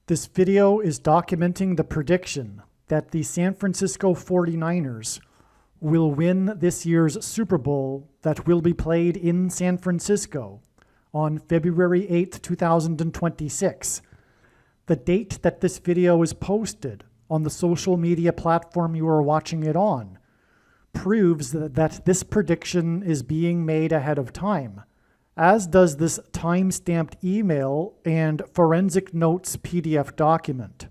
This video is documenting the prediction that the San Francisco 49ers will win this year's Super Bowl that will be played in San Francisco on February 8th, 2026. The date that this video is posted on the social media platform you are watching it on proves that this prediction is being made ahead of time, as does this time-stamped email and forensic notes PDF document.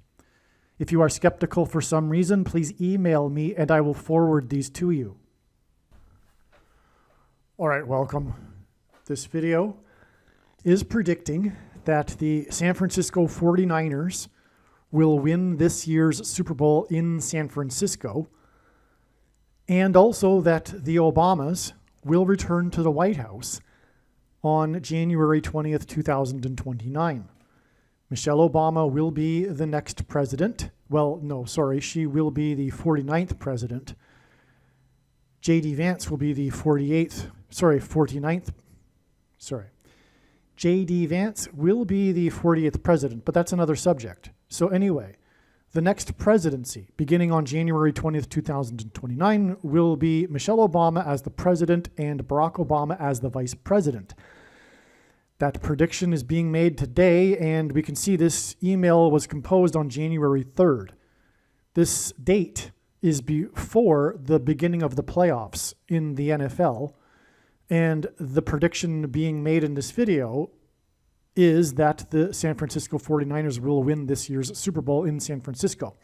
If you are skeptical for some reason, please email me and I will forward these to you. All right, welcome. This video is predicting that the San Francisco 49ers will win this year's Super Bowl in San Francisco, and also that the Obamas will return to the White House on January 20th, 2029. Michelle Obama will be the next president. Well, no, sorry, she will be the 49th president. J.D. Vance will be the 49th. J.D. Vance will be the 40th president, but that's another subject. So anyway, the next presidency, beginning on January 20th, 2029, will be Michelle Obama as the president and Barack Obama as the vice president. That prediction is being made today, and we can see this email was composed on January 3rd. This date is before the beginning of the playoffs in the NFL, and the prediction being made in this video is that the San Francisco 49ers will win this year's Super Bowl in San Francisco.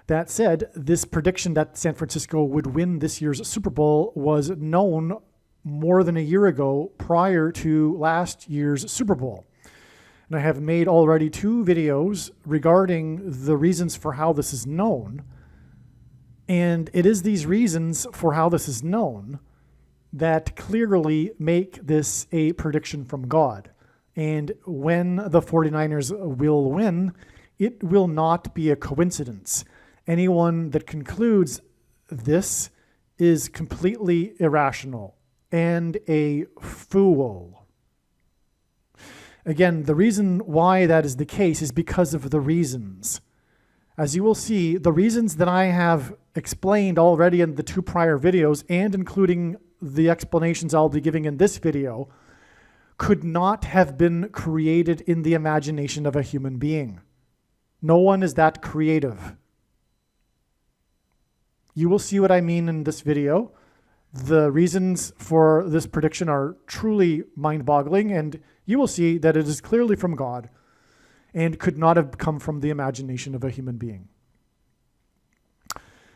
That said, this prediction that San Francisco would win this year's Super Bowl was known more than a year ago prior to last year's Super Bowl. And I have made already 2 videos regarding the reasons for how this is known. And it is these reasons for how this is known that clearly make this a prediction from God. And when the 49ers will win, it will not be a coincidence. Anyone that concludes this is completely irrational and a fool. Again, the reason why that is the case is because of the reasons. As you will see, the reasons that I have explained already in the 2 prior videos, and including the explanations I'll be giving in this video, could not have been created in the imagination of a human being. No one is that creative. You will see what I mean in this video. The reasons for this prediction are truly mind-boggling, and you will see that it is clearly from God and could not have come from the imagination of a human being.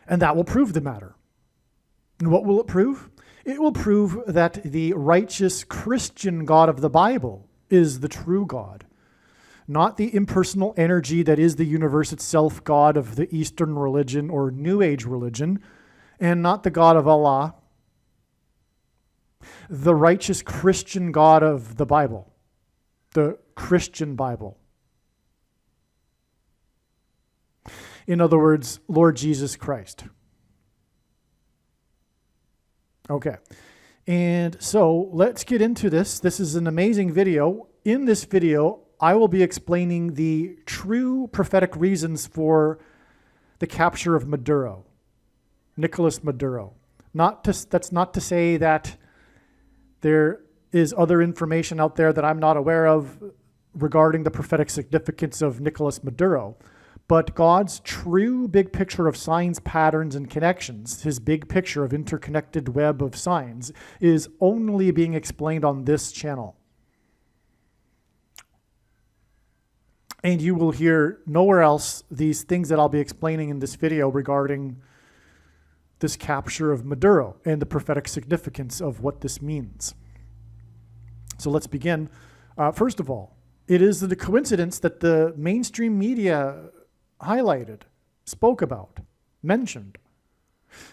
And that will prove the matter. And what will it prove? It will prove that the righteous Christian God of the Bible is the true God, not the impersonal energy that is the universe itself, God of the Eastern religion or New Age religion, and not the God of Allah. The righteous Christian God of the Bible, the Christian Bible. In other words, Lord Jesus Christ. Okay, and so let's get into this. This is an amazing video. In this video, I will be explaining the true prophetic reasons for the capture of Maduro, Nicolas Maduro. That's not to say that there is other information out there that I'm not aware of regarding the prophetic significance of Nicolas Maduro. But God's true big picture of signs, patterns, and connections, his big picture of interconnected web of signs, is only being explained on this channel. And you will hear nowhere else these things that I'll be explaining in this video regarding this capture of Maduro and the prophetic significance of what this means. So let's begin. First of all, it is the coincidence that the mainstream media highlighted, spoke about, mentioned,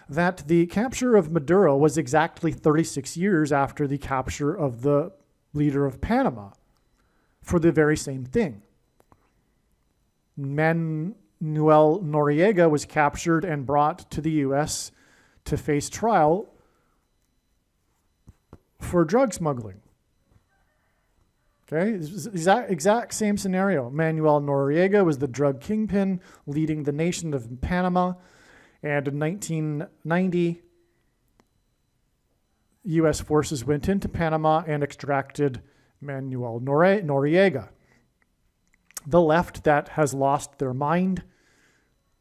that the capture of Maduro was exactly 36 years after the capture of the leader of Panama for the very same thing. Manuel Noriega was captured and brought to the U.S. to face trial for drug smuggling. Okay, exact same scenario. Manuel Noriega was the drug kingpin leading the nation of Panama. And in 1990, U.S. forces went into Panama and extracted Manuel Noriega. The left that has lost their mind,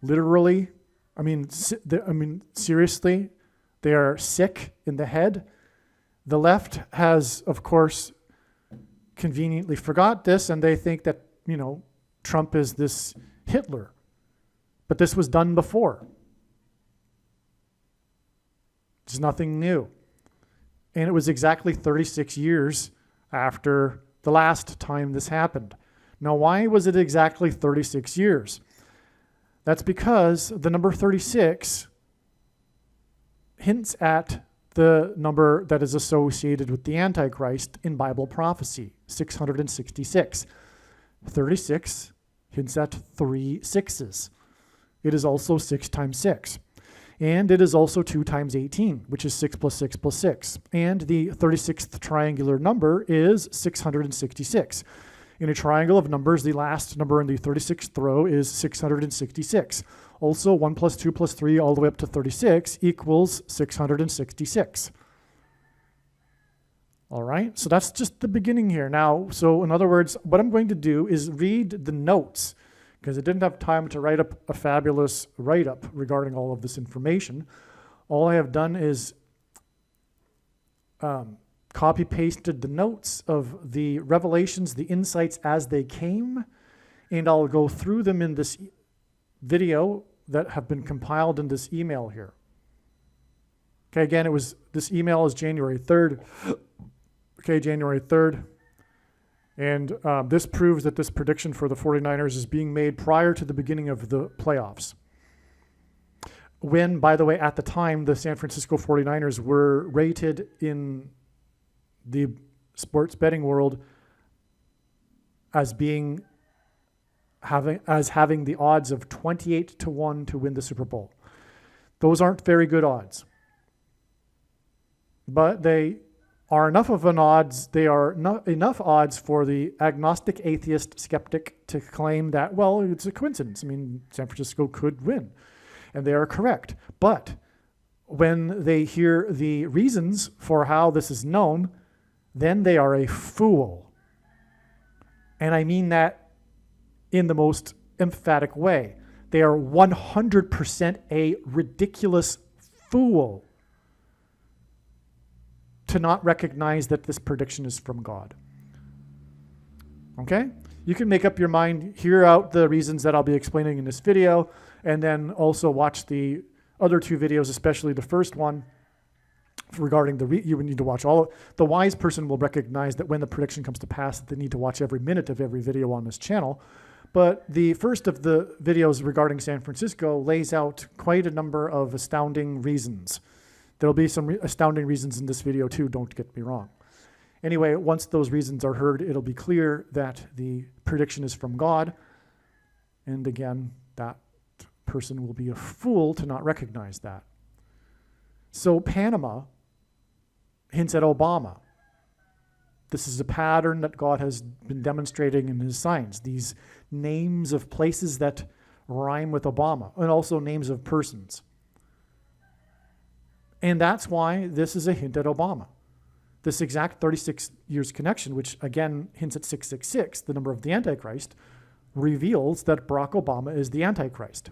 literally, seriously, they are sick in the head. The left has, of course, conveniently forgot this, and they think that, Trump is this Hitler. But this was done before. It's nothing new. And it was exactly 36 years after the last time this happened. Now, why was it exactly 36 years? That's because the number 36 hints at the number that is associated with the Antichrist in Bible prophecy, 666. 36 hints at 3 sixes. It is also 6 times 6. And it is also 2 times 18, which is 6 plus 6 plus 6. And the 36th triangular number is 666. In a triangle of numbers, the last number in the 36th row is 666. Also, 1 plus 2 plus 3 all the way up to 36 equals 666. All right, so that's just the beginning here. Now, so in other words, what I'm going to do is read the notes, because I didn't have time to write up a fabulous write-up regarding all of this information. All I have done is copy-pasted the notes of the revelations, the insights as they came, and I'll go through them in this video that have been compiled in this email here. Okay, again, this email is January 3rd. Okay, January 3rd. And this proves that this prediction for the 49ers is being made prior to the beginning of the playoffs. When, by the way, at the time, the San Francisco 49ers were rated in the sports betting world as having the odds of 28-1 to win the Super Bowl. Those aren't very good odds. But they are enough of an odds, they are enough odds for the agnostic, atheist, skeptic to claim that, well, it's a coincidence. San Francisco could win. And they are correct. But when they hear the reasons for how this is known, then they are a fool. And I mean that in the most emphatic way. They are 100% a ridiculous fool to not recognize that this prediction is from God. Okay? You can make up your mind, hear out the reasons that I'll be explaining in this video, and then also watch the other 2 videos, especially the first one regarding you would need to watch all. The wise person will recognize that when the prediction comes to pass, that they need to watch every minute of every video on this channel. But the first of the videos regarding San Francisco lays out quite a number of astounding reasons. There'll be some astounding reasons in this video too, don't get me wrong. Anyway, once those reasons are heard, it'll be clear that the prediction is from God. And again, that person will be a fool to not recognize that. So Panama hints at Obama. This is a pattern that God has been demonstrating in his signs. These names of places that rhyme with Obama, and also names of persons. And that's why this is a hint at Obama. This exact 36 years connection, which again hints at 666, the number of the Antichrist, reveals that Barack Obama is the Antichrist.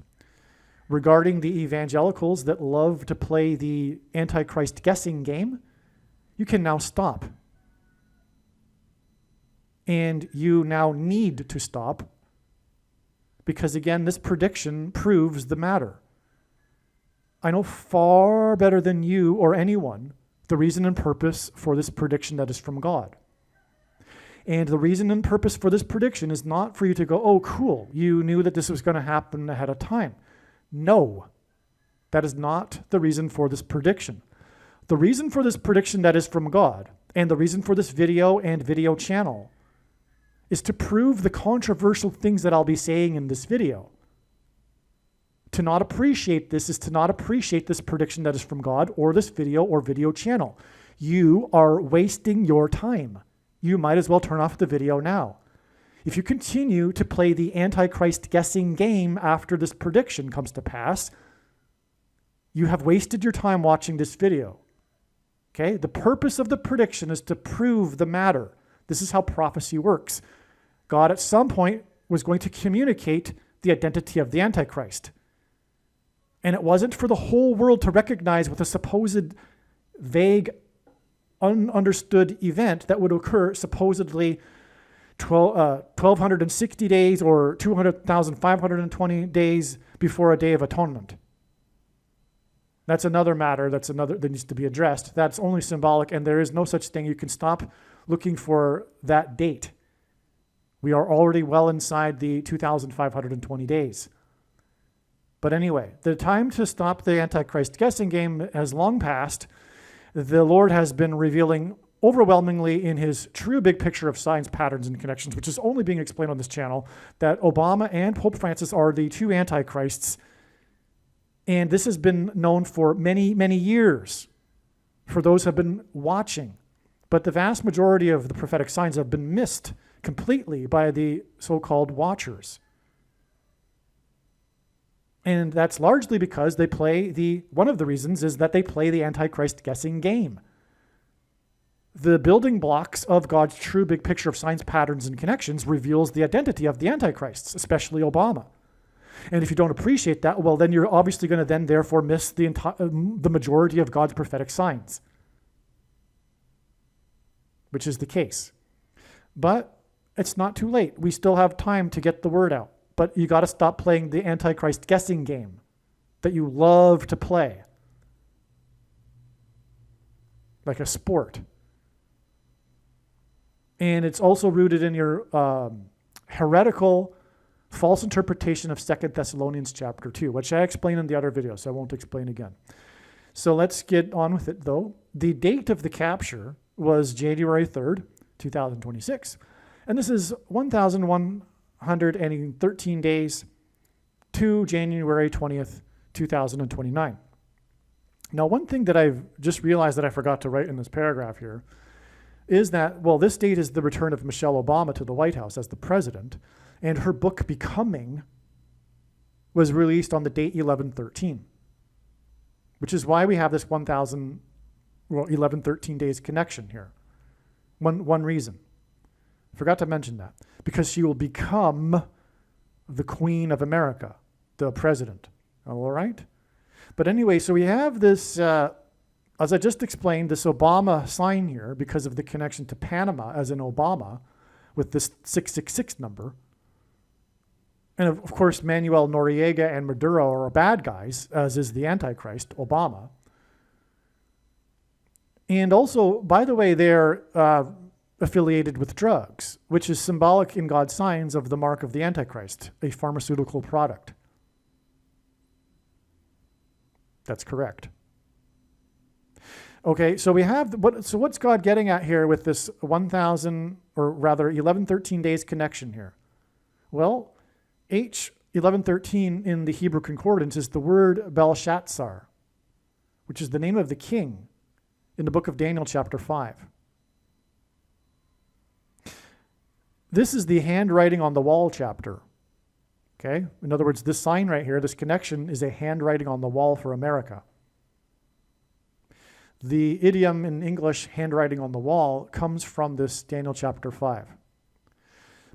Regarding the evangelicals that love to play the Antichrist guessing game, you can now stop. And you now need to stop because, again, this prediction proves the matter. I know far better than you or anyone the reason and purpose for this prediction that is from God. And the reason and purpose for this prediction is not for you to go, oh, cool, you knew that this was going to happen ahead of time. No, that is not the reason for this prediction. The reason for this prediction that is from God, and the reason for this video and video channel, is to prove the controversial things that I'll be saying in this video. To not appreciate this is to not appreciate this prediction that is from God or this video or video channel. You are wasting your time. you might as well turn off the video now. If you continue to play the Antichrist guessing game after this prediction comes to pass, you have wasted your time watching this video. Okay? The purpose of the prediction is to prove the matter. This is how prophecy works. God at some point was going to communicate the identity of the Antichrist. And it wasn't for the whole world to recognize with a supposed vague, ununderstood event that would occur supposedly 1,260 days or 200,520 days before a day of atonement. That's another matter that needs to be addressed. That's only symbolic, and there is no such thing. You can stop looking for that date. We are already well inside the 2,520 days. But anyway, the time to stop the Antichrist guessing game has long passed. The Lord has been revealing overwhelmingly in his true big picture of signs, patterns, and connections, which is only being explained on this channel, that Obama and Pope Francis are the two Antichrists. And this has been known for many, many years for those who have been watching. But the vast majority of the prophetic signs have been missed completely by the so-called watchers. And that's largely because they play one of the reasons is that they play the Antichrist guessing game. The building blocks of God's true big picture of signs, patterns, and connections reveals the identity of the Antichrists, especially Obama. And if you don't appreciate that, well, then you're obviously going to therefore miss the majority of God's prophetic signs, which is the case. But it's not too late. We still have time to get the word out. But you got to stop playing the Antichrist guessing game that you love to play, like a sport. And it's also rooted in your heretical, false interpretation of 2 Thessalonians chapter 2, which I explained in the other video, so I won't explain again. So let's get on with it, though. The date of the capture was January 3rd, 2026. And this is 1,113 days to January 20th, 2029. Now, one thing that I've just realized that I forgot to write in this paragraph here is that, well, this date is the return of Michelle Obama to the White House as the president, and her book Becoming was released on the date 11/13, which is why we have this 1113 days connection here. One reason. Forgot to mention that. Because she will become the Queen of America, the president. All right? But anyway, so we have this, as I just explained, this Obama sign here because of the connection to Panama as in Obama with this 666 number. And of course, Manuel Noriega and Maduro are bad guys, as is the Antichrist, Obama. And also, by the way, they're affiliated with drugs, which is symbolic in God's signs of the mark of the Antichrist, a pharmaceutical product. That's correct. Okay, so we have, what's God getting at here with this 1113 days connection here? Well, H1113 in the Hebrew Concordance is the word Belshazzar, which is the name of the king in the book of Daniel chapter 5. This is the handwriting on the wall chapter. Okay? In other words, this sign right here, this connection, is a handwriting on the wall for America. The idiom in English, handwriting on the wall, comes from this Daniel chapter 5.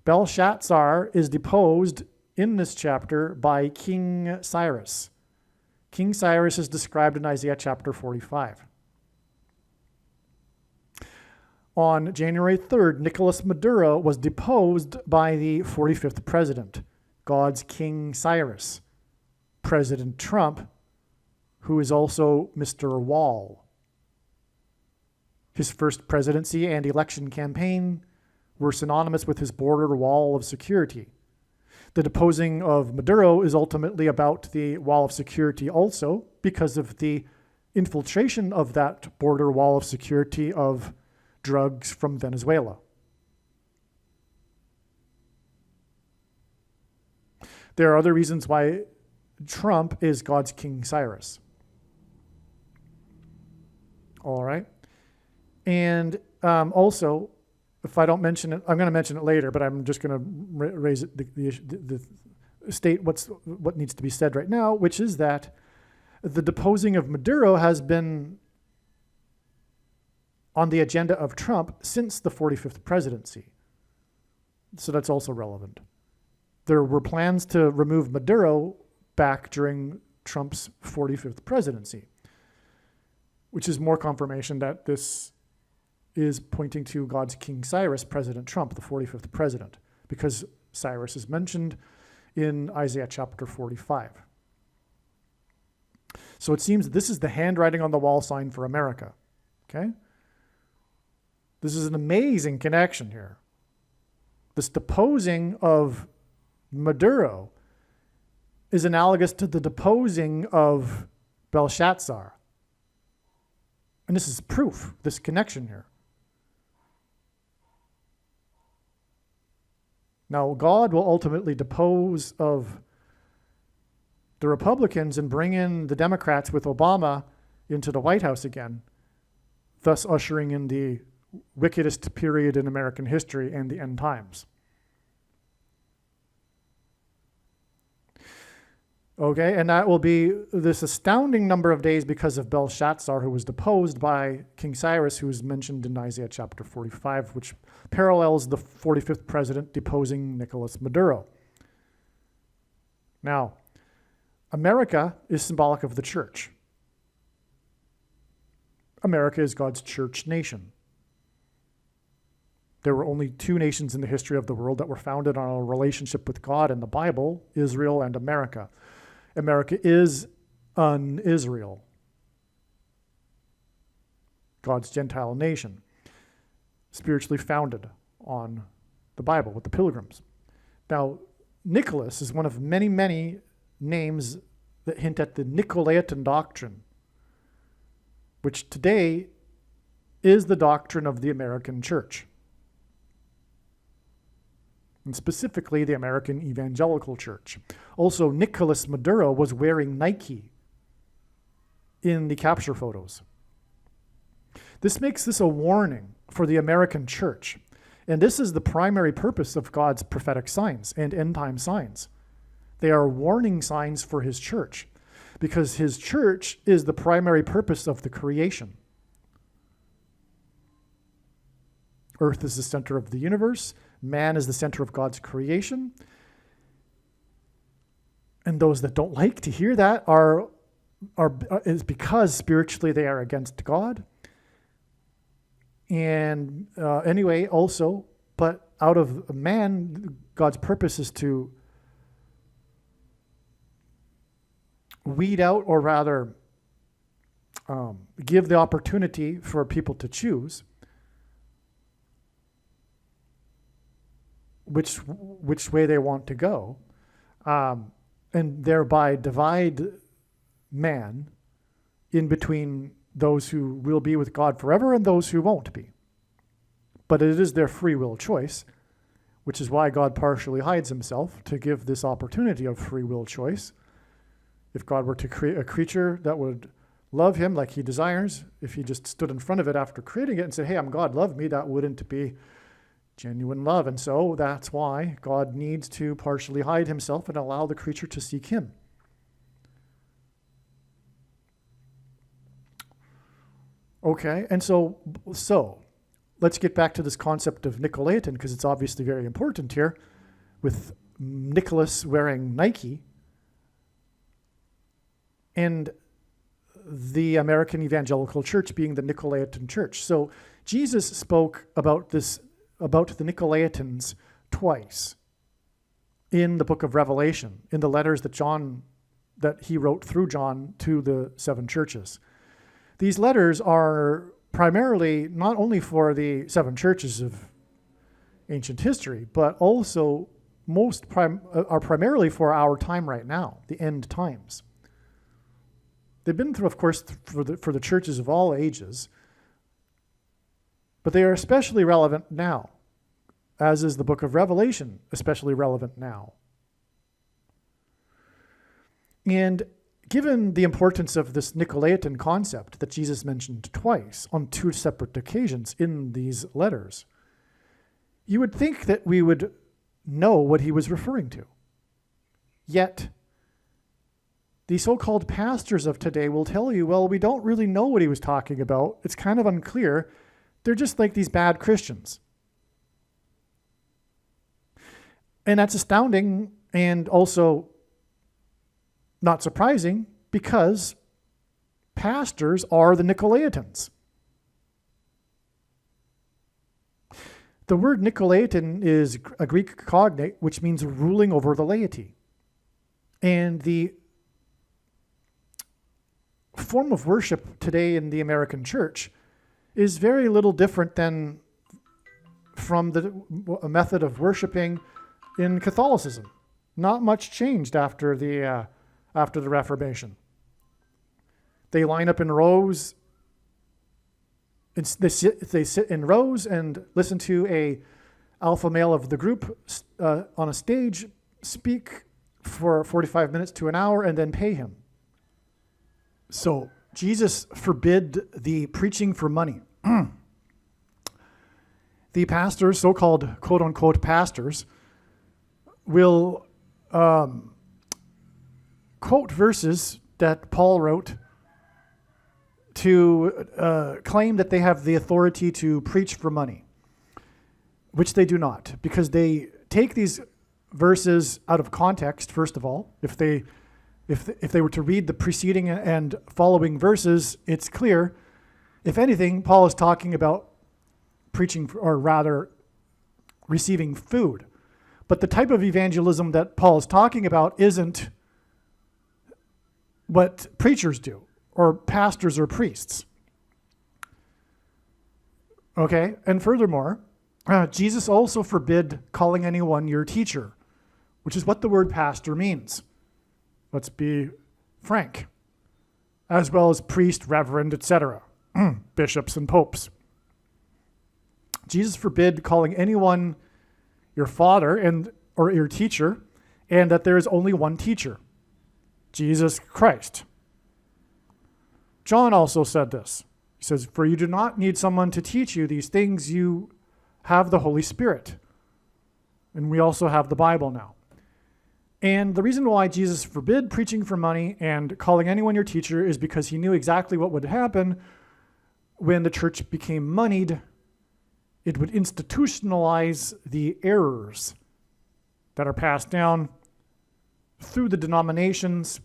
Belshazzar is deposed in this chapter by King Cyrus. King Cyrus is described in Isaiah chapter 45. On January 3rd, Nicolas Maduro was deposed by the 45th president, God's King Cyrus, President Trump, who is also Mr. Wall. His first presidency and election campaign were synonymous with his border wall of security. The deposing of Maduro is ultimately about the wall of security also because of the infiltration of that border wall of security of drugs from Venezuela. There are other reasons why Trump is God's King Cyrus. All right. And also, if I don't mention it, I'm going to mention it later, but I'm just going to raise it, state what needs to be said right now, which is that the deposing of Maduro has been on the agenda of Trump since the 45th presidency. So that's also relevant. There were plans to remove Maduro back during Trump's 45th presidency, which is more confirmation that this is pointing to God's King Cyrus, President Trump, the 45th president, because Cyrus is mentioned in Isaiah chapter 45. So it seems this is the handwriting on the wall sign for America, okay? This is an amazing connection here. This deposing of Maduro is analogous to the deposing of Belshazzar. And this is proof, this connection here. Now, God will ultimately depose of the Republicans and bring in the Democrats with Obama into the White House again, thus ushering in the wickedest period in American history and the end times. Okay, and that will be this astounding number of days because of Belshazzar, who was deposed by King Cyrus, who is mentioned in Isaiah chapter 45, which parallels the 45th president deposing Nicolas Maduro. Now, America is symbolic of the church. America is God's church nation. There were only two nations in the history of the world that were founded on a relationship with God in the Bible, Israel and America. America is an Israel, God's Gentile nation, spiritually founded on the Bible with the pilgrims. Now, Nicholas is one of many, many names that hint at the Nicolaitan doctrine, which today is the doctrine of the American church, and specifically the American Evangelical Church. Also, Nicolas Maduro was wearing Nike in the capture photos. This makes this a warning for the American church, and this is the primary purpose of God's prophetic signs and end-time signs. They are warning signs for his church, because his church is the primary purpose of the creation. Earth is the center of the universe. Man is the center of God's creation. And those that don't like to hear that is because spiritually they are against God. And anyway, also, but out of man, God's purpose is to weed out, or rather give the opportunity for people to choose which way they want to go, and thereby divide man in between those who will be with God forever and those who won't be. But it is their free will choice, which is why God partially hides himself, to give this opportunity of free will choice. If God were to create a creature that would love him like he desires, if he just stood in front of it after creating it and said, hey, I'm God, love me, that wouldn't be genuine love. And so that's why God needs to partially hide himself and allow the creature to seek him. Okay, and so let's get back to this concept of Nicolaitan, because it's obviously very important here, with Nicholas wearing Nike and the American Evangelical Church being the Nicolaitan Church. So Jesus spoke about the Nicolaitans twice in the book of Revelation, in the letters that he wrote through John to the 7 churches. These letters are primarily not only for the 7 churches of ancient history, but also are primarily for our time right now, the end times. They've been through, of course, for the churches of all ages, but they are especially relevant now, as is the book of Revelation especially relevant now. And given the importance of this Nicolaitan concept that Jesus mentioned twice on 2 separate occasions in these letters, You would think that we would know what he was referring to. Yet, the so-called pastors of today will tell you, well, we don't really know what he was talking about. It's kind of unclear. They're just like these bad Christians. And that's astounding and also not surprising because pastors are the Nicolaitans. The word Nicolaitan is a Greek cognate, which means ruling over the laity. And the form of worship today in the American church is very little different than from a method of worshiping in Catholicism. Not much changed after the Reformation. They line up in rows. They sit in rows and listen to a alpha male of the group on a stage speak for 45 minutes to an hour and then pay him. So Jesus forbid the preaching for money. The pastors, so-called quote-unquote pastors, will quote verses that Paul wrote to claim that they have the authority to preach for money, which they do not, because they take these verses out of context, first of all. If they were to read the preceding and following verses, it's clear. If anything, Paul is talking about preaching, or rather receiving food. But the type of evangelism that Paul is talking about isn't what preachers do, or pastors or priests. Okay, and furthermore, Jesus also forbid calling anyone your teacher, which is what the word pastor means. Let's be frank. As well as priest, reverend, etc., bishops and popes. Jesus forbid calling anyone your father or your teacher, and that there is only one teacher, Jesus Christ. John also said this. He says, "For you do not need someone to teach you these things. You have the Holy Spirit." And we also have the Bible now. And the reason why Jesus forbid preaching for money and calling anyone your teacher is because he knew exactly what would happen when the church became moneyed. It would institutionalize the errors that are passed down through the denominations.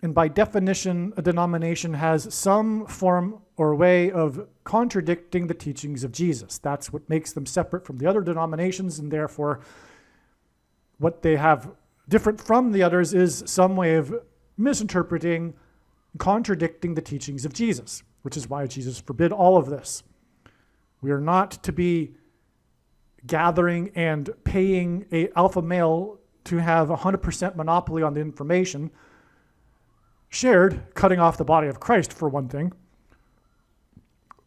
And by definition, a denomination has some form or way of contradicting the teachings of Jesus. That's what makes them separate from the other denominations, and therefore what they have different from the others is some way of misinterpreting, contradicting the teachings of Jesus, which is why Jesus forbid all of this. We are not to be gathering and paying an alpha male to have 100% monopoly on the information shared, cutting off the body of Christ, for one thing.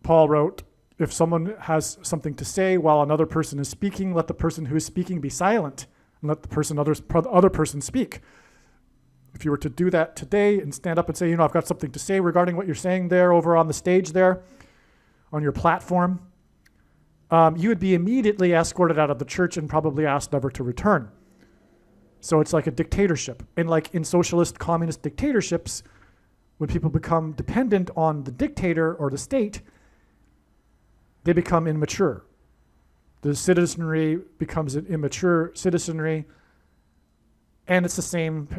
Paul wrote, if someone has something to say while another person is speaking, let the person who is speaking be silent, and let the other person speak. If you were to do that today and stand up and say, I've got something to say regarding what you're saying there over on the stage there, on your platform, you would be immediately escorted out of the church and probably asked never to return. So it's like a dictatorship. And like in socialist communist dictatorships, when people become dependent on the dictator or the state, they become immature. The citizenry becomes an immature citizenry. And it's the same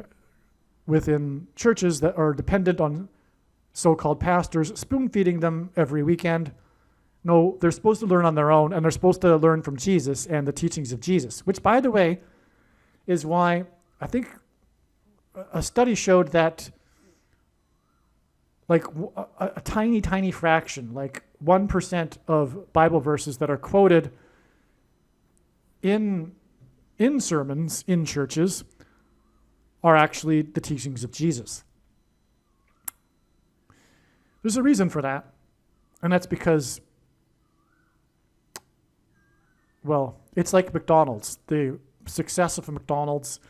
within churches that are dependent on so-called pastors spoon-feeding them every weekend. No, they're supposed to learn on their own, and they're supposed to learn from Jesus and the teachings of Jesus, which, by the way, is why I think a study showed that like a tiny, tiny fraction, like 1% of Bible verses that are quoted in sermons in churches are actually the teachings of Jesus. There's a reason for that, and that's because, well, it's like McDonald's. The success of a McDonald's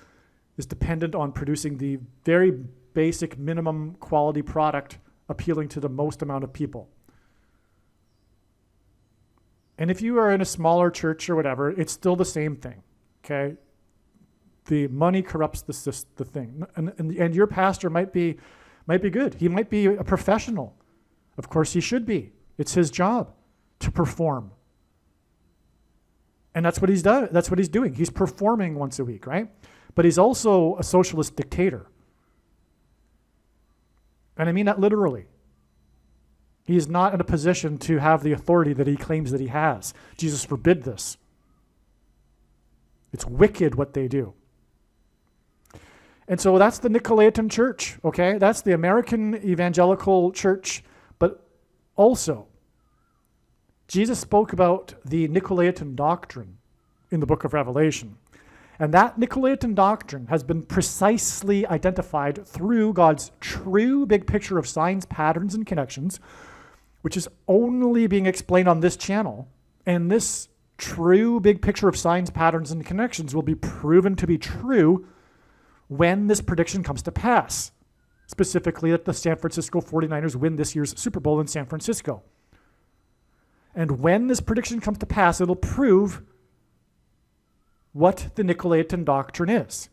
is dependent on producing the very basic minimum quality product appealing to the most amount of people. And if you are in a smaller church or whatever, it's still the same thing, okay? The money corrupts the thing. And your pastor might be good. He might be a professional. Of course he should be. It's his job to perform. And that's what he's done. That's what he's doing. He's performing once a week, right? But he's also a socialist dictator. And I mean that literally. He is not in a position to have the authority that he claims that he has. Jesus forbid this. It's wicked what they do. And so that's the Nicolaitan church, okay? That's the American evangelical church. But also, Jesus spoke about the Nicolaitan doctrine in the book of Revelation. And that Nicolaitan doctrine has been precisely identified through God's true big picture of signs, patterns, and connections, which is only being explained on this channel. And this true big picture of signs, patterns, and connections will be proven to be true when this prediction comes to pass. Specifically, that the San Francisco 49ers win this year's Super Bowl in San Francisco. And when this prediction comes to pass, it'll prove what the Nicolaitan doctrine is.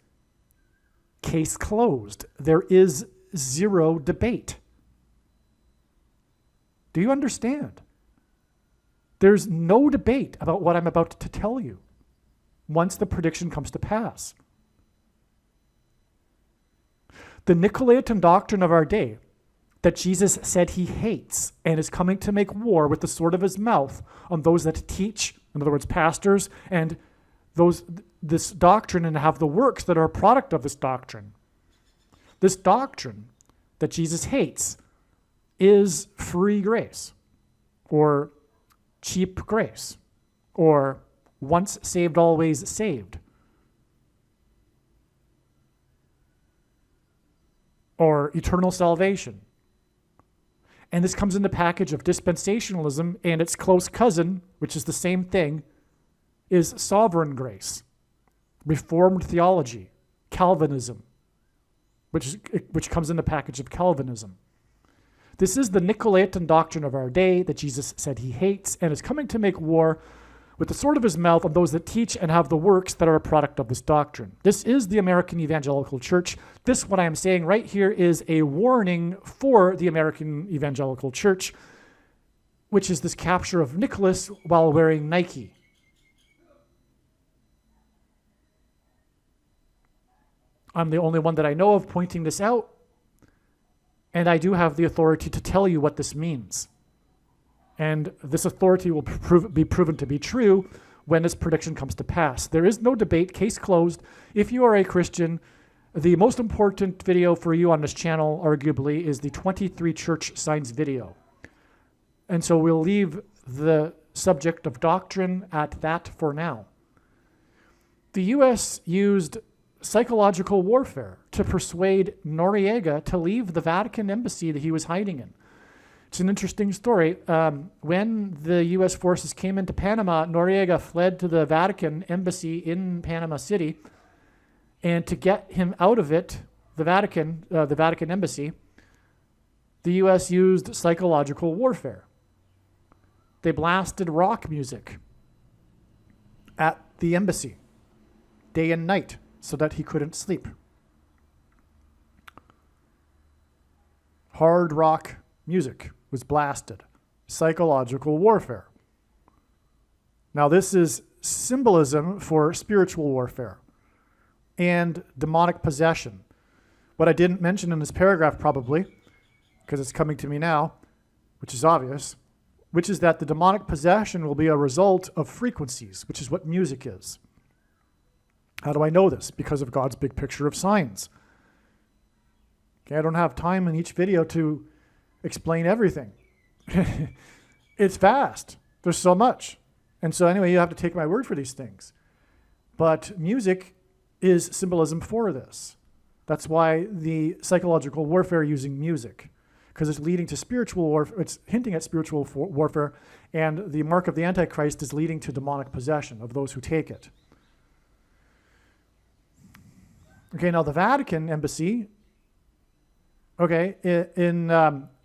Case closed. There is zero debate. Do you understand? There's no debate about what I'm about to tell you once the prediction comes to pass. The Nicolaitan doctrine of our day, that Jesus said he hates and is coming to make war with the sword of his mouth on those that teach, in other words, pastors, and this doctrine and have the works that are a product of this doctrine. This doctrine that Jesus hates is free grace, or cheap grace, or once saved, always saved, or eternal salvation. And this comes in the package of dispensationalism, and its close cousin, which is the same thing, is sovereign grace, Reformed theology, Calvinism, which comes in the package of Calvinism. This is the Nicolaitan doctrine of our day that Jesus said he hates and is coming to make war with the sword of his mouth on those that teach and have the works that are a product of this doctrine. This is the American evangelical church. This, what I am saying right here, is a warning for the American evangelical church, which is this capture of Nicholas while wearing Nike. I'm the only one that I know of pointing this out, and I do have the authority to tell you what this means. And this authority will be proven to be true when this prediction comes to pass. There is no debate, case closed. If you are a Christian, the most important video for you on this channel, arguably, is the 23 church signs video. And so we'll leave the subject of doctrine at that for now. The U.S. used psychological warfare to persuade Noriega to leave the Vatican embassy that he was hiding in. It's an interesting story. When the U.S. forces came into Panama, Noriega fled to the Vatican embassy in Panama City, and to get him out of it, the Vatican embassy, the U.S. used psychological warfare. They blasted rock music at the embassy, day and night, so that he couldn't sleep. Hard rock music was blasted. Psychological warfare. Now, this is symbolism for spiritual warfare and demonic possession. What I didn't mention in this paragraph, probably, because it's coming to me now, which is obvious, which is that the demonic possession will be a result of frequencies, which is what music is. How do I know this? Because of God's big picture of signs. Okay, I don't have time in each video to explain everything. It's vast. There's so much. And so anyway, you have to take my word for these things. But music is symbolism for this. That's why the psychological warfare using music, because it's leading to spiritual warfare. It's hinting at spiritual warfare, and the mark of the Antichrist is leading to demonic possession of those who take it. Okay, now the Vatican embassy, okay,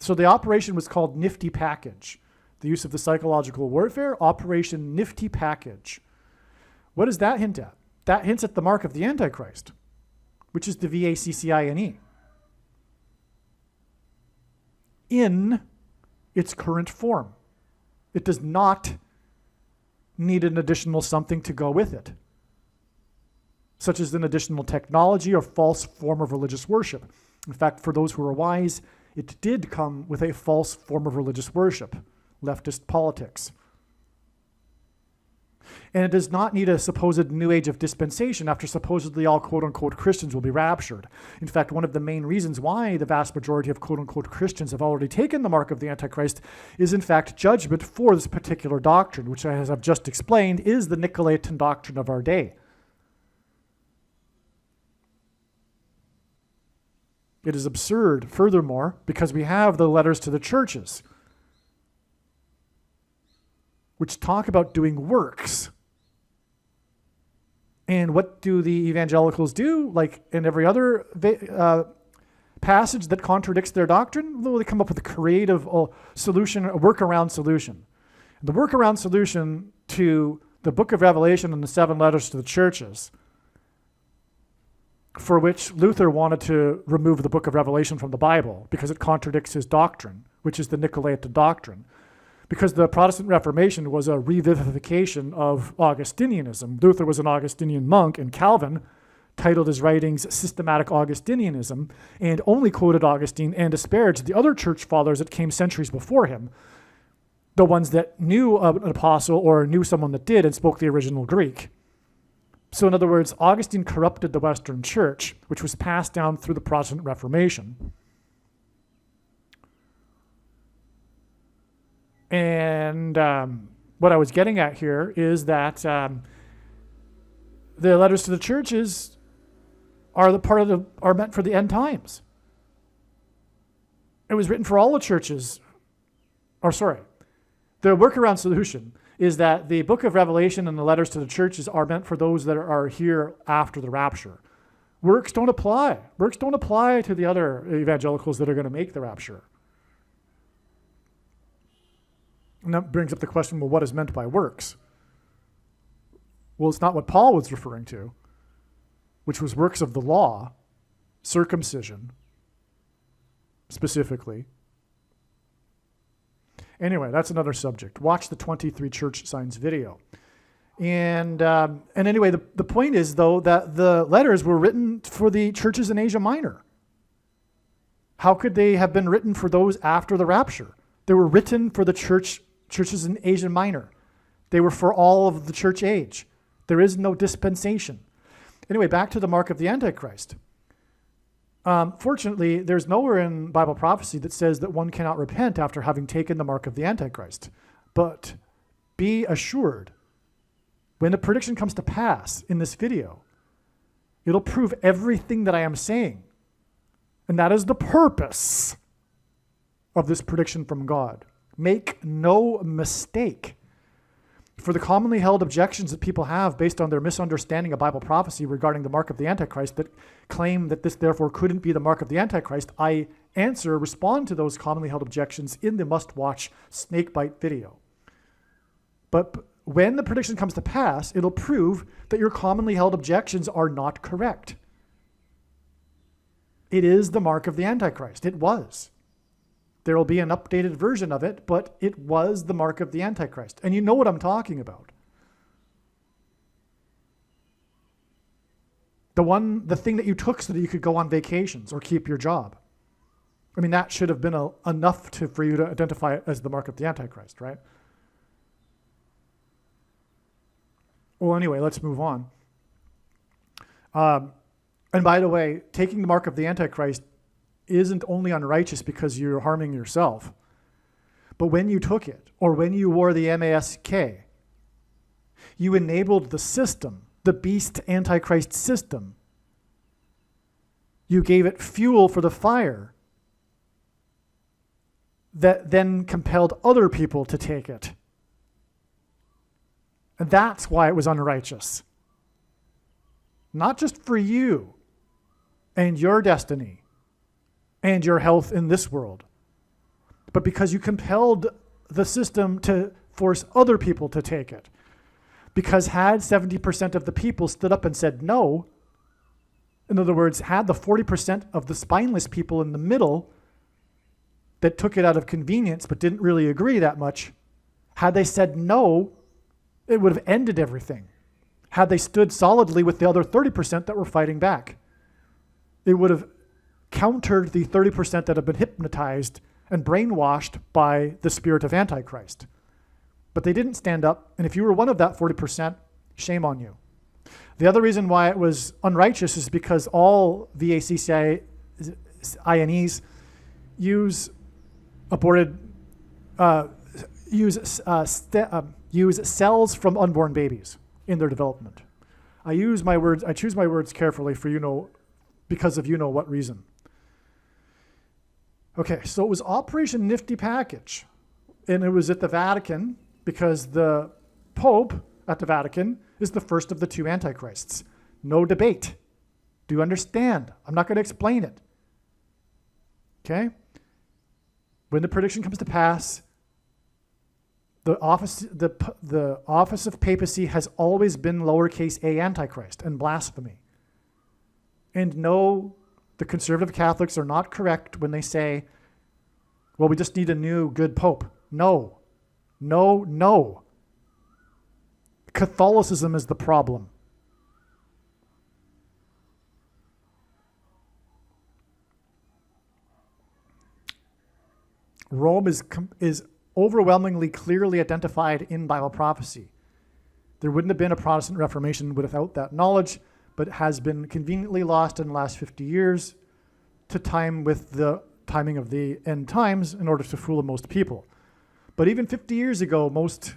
so the operation was called Nifty Package. The use of the psychological warfare, Operation Nifty Package. What does that hint at? That hints at the mark of the Antichrist, which is the VACCINE. In its current form. It does not need an additional something to go with it, such as an additional technology or false form of religious worship. In fact, for those who are wise, it did come with a false form of religious worship, leftist politics. And it does not need a supposed new age of dispensation after supposedly all quote-unquote Christians will be raptured. In fact, one of the main reasons why the vast majority of quote-unquote Christians have already taken the mark of the Antichrist is in fact judgment for this particular doctrine, which, as I've just explained, is the Nicolaitan doctrine of our day. It is absurd, furthermore, because we have the letters to the churches, which talk about doing works. And what do the evangelicals do? Like in every other passage that contradicts their doctrine, they come up with a creative solution, a workaround solution. The workaround solution to the book of Revelation and the 7 letters to the churches, for which Luther wanted to remove the book of Revelation from the Bible because it contradicts his doctrine, which is the Nicolaitan doctrine. Because the Protestant Reformation was a revivification of Augustinianism. Luther was an Augustinian monk, and Calvin titled his writings Systematic Augustinianism and only quoted Augustine and disparaged the other church fathers that came centuries before him, the ones that knew an apostle or knew someone that did and spoke the original Greek. So in other words, Augustine corrupted the Western Church, which was passed down through the Protestant Reformation. And what I was getting at here is that the letters to the churches are are meant for the end times. It was written for all the churches. The workaround solution is that the book of Revelation and the letters to the churches are meant for those that are here after the rapture. Works don't apply. Works don't apply to the other evangelicals that are going to make the rapture. And that brings up the question, well, what is meant by works? Well, it's not what Paul was referring to, which was works of the law, circumcision, specifically. Anyway, that's another subject. Watch the 23 church signs video. And anyway, the point is, though, that the letters were written for the churches in Asia Minor. How could they have been written for those after the rapture? They were written for the churches in Asia Minor. They were for all of the church age. There is no dispensation. Anyway, back to the mark of the Antichrist. Fortunately, there's nowhere in Bible prophecy that says that one cannot repent after having taken the mark of the Antichrist. But be assured, when the prediction comes to pass in this video, it'll prove everything that I am saying. And that is the purpose of this prediction from God. Make no mistake. For the commonly held objections that people have based on their misunderstanding of Bible prophecy regarding the mark of the Antichrist that claim that this therefore couldn't be the mark of the Antichrist, I respond to those commonly held objections in the must-watch snakebite video. But when the prediction comes to pass, it'll prove that your commonly held objections are not correct. It is the mark of the Antichrist. It was. There will be an updated version of it, but it was the mark of the Antichrist. And you know what I'm talking about. The thing that you took so that you could go on vacations or keep your job. I mean, that should have been enough for you to identify it as the mark of the Antichrist, right? Well, anyway, let's move on. And by the way, taking the mark of the Antichrist isn't only unrighteous because you're harming yourself, but when you took it, or when you wore the mask, you enabled the system, the beast Antichrist system. You gave it fuel for the fire that then compelled other people to take it. And that's why it was unrighteous. Not just for you and your destiny and your health in this world, but because you compelled the system to force other people to take it. Because had 70% of the people stood up and said no, in other words, had the 40% of the spineless people in the middle that took it out of convenience but didn't really agree that much, had they said no, it would have ended everything. Had they stood solidly with the other 30% that were fighting back, it would have countered the 30% that have been hypnotized and brainwashed by the spirit of Antichrist. But they didn't stand up, and if you were one of that 40%, shame on you. The other reason why it was unrighteous is because all VACCINEs use use cells from unborn babies in their development. I choose my words carefully for because of what reason. Okay, so it was Operation Nifty Package, and it was at the Vatican because the Pope at the Vatican is the first of the two Antichrists. No debate. Do you understand? I'm not going to explain it. Okay? When the prediction comes to pass, the office of papacy has always been lowercase a Antichrist and blasphemy. And no, the conservative Catholics are not correct when they say, well, we just need a new good pope. No. No, no. Catholicism is the problem. Rome is overwhelmingly clearly identified in Bible prophecy. There wouldn't have been a Protestant Reformation without that knowledge, but it has been conveniently lost in the last 50 years to time with the timing of the end times in order to fool most people. But even 50 years ago, most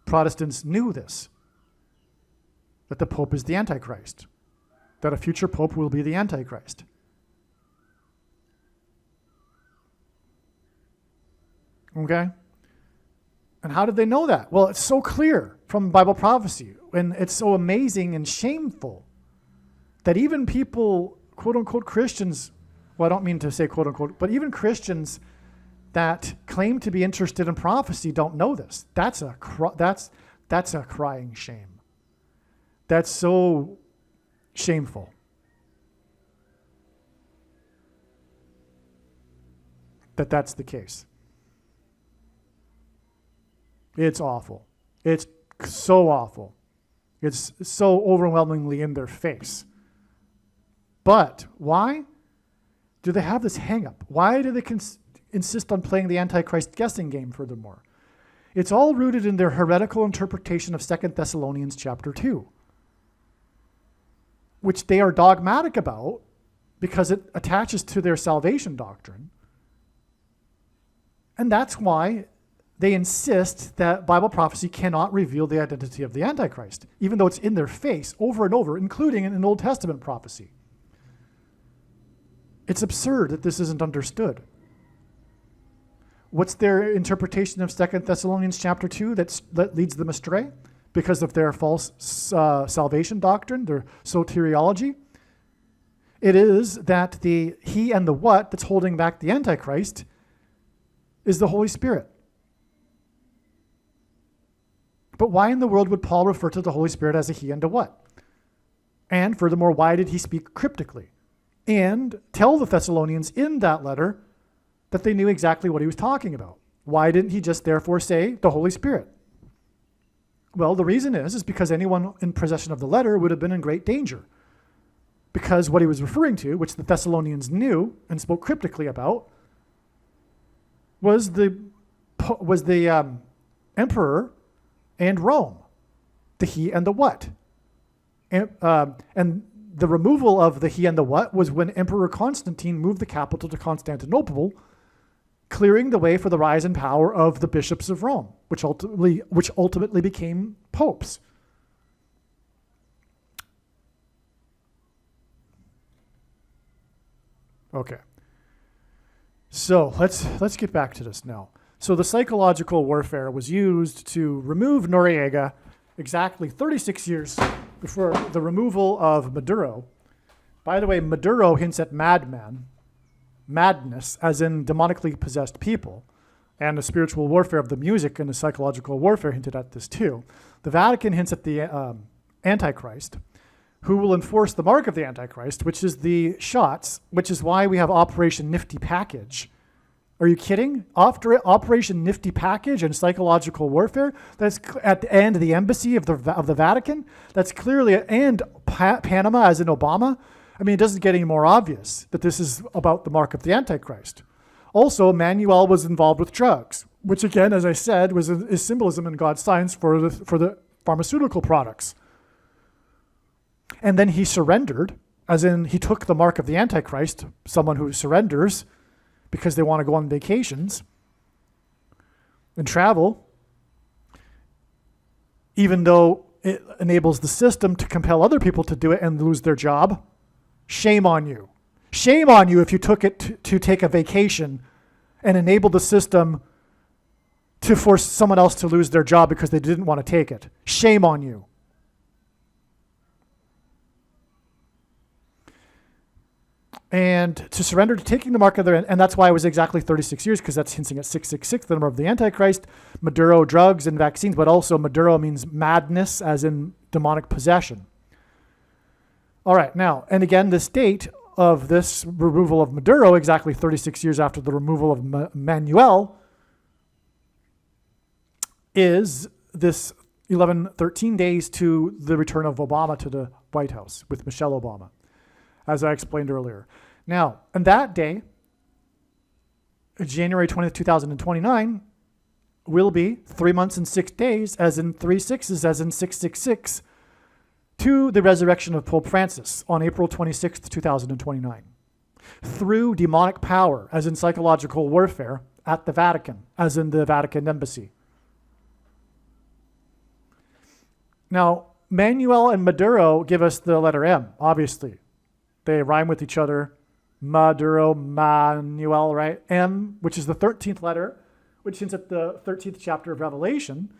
Protestants knew this, that the Pope is the Antichrist, that a future Pope will be the Antichrist. Okay? And how did they know that? Well, it's so clear from Bible prophecy, and it's so amazing and shameful that even people, quote-unquote Christians, well, I don't mean to say quote-unquote, but even Christians that claim to be interested in prophecy don't know this. That's a crying shame. That's so shameful. That's the case. It's awful. It's so awful. It's so overwhelmingly in their face. But why do they have this hang-up? Why do they insist on playing the Antichrist guessing game furthermore? It's all rooted in their heretical interpretation of 2 Thessalonians chapter 2, which they are dogmatic about because it attaches to their salvation doctrine. And that's why they insist that Bible prophecy cannot reveal the identity of the Antichrist, even though it's in their face over and over, including in an Old Testament prophecy. It's absurd that this isn't understood. What's their interpretation of 2 Thessalonians chapter 2 that leads them astray? Because of their false salvation doctrine, their soteriology? It is that the he and the what that's holding back the Antichrist is the Holy Spirit. But why in the world would Paul refer to the Holy Spirit as a he and a what? And furthermore, why did he speak cryptically? And tell the Thessalonians in that letter that they knew exactly what he was talking about. Why didn't he just therefore say the Holy Spirit? Well, the reason is because anyone in possession of the letter would have been in great danger. Because what he was referring to, which the Thessalonians knew and spoke cryptically about, was the emperor and Rome, the he and the what. And the removal of the he and the what was when Emperor Constantine moved the capital to Constantinople, clearing the way for the rise in power of the bishops of Rome, which ultimately became popes. Okay. So let's get back to this now. So the psychological warfare was used to remove Noriega exactly 36 years before the removal of Maduro. By the way, Maduro hints at madness, as in demonically possessed people. And the spiritual warfare of the music and the psychological warfare hinted at this too. The Vatican hints at the Antichrist, who will enforce the mark of the Antichrist, which is the shots, which is why we have Operation Nifty Package. Are you kidding? After Operation Nifty Package and psychological warfare, that's at the end of the embassy of the Vatican. That's clearly, and Panama as in Obama. I mean, it doesn't get any more obvious that this is about the mark of the Antichrist. Also, Manuel was involved with drugs, which again, as I said, is symbolism in God's science for the pharmaceutical products. And then he surrendered, as in he took the mark of the Antichrist, someone who surrenders because they want to go on vacations and travel, even though it enables the system to compel other people to do it and lose their job. Shame on you. Shame on you if you took it to take a vacation and enable the system to force someone else to lose their job because they didn't want to take it. Shame on you. And to surrender to taking the mark of their, and that's why it was exactly 36 years, because that's hinting at 666, the number of the Antichrist, Maduro, drugs and vaccines, but also Maduro means madness, as in demonic possession. All right, now, and again, this date of this removal of Maduro, exactly 36 years after the removal of Manuel, is this 13 days to the return of Obama to the White House with Michelle Obama, as I explained earlier. Now, on that day, January 20th, 2029, will be 3 months and 6 days, as in 3 sixes, as in 666, to the resurrection of Pope Francis on April 26th, 2029. Through demonic power, as in psychological warfare, at the Vatican, as in the Vatican Embassy. Now, Manuel and Maduro give us the letter M, obviously. They rhyme with each other. Maduro, Manuel, right? M, which is the 13th letter, which hints at the 13th chapter of Revelation,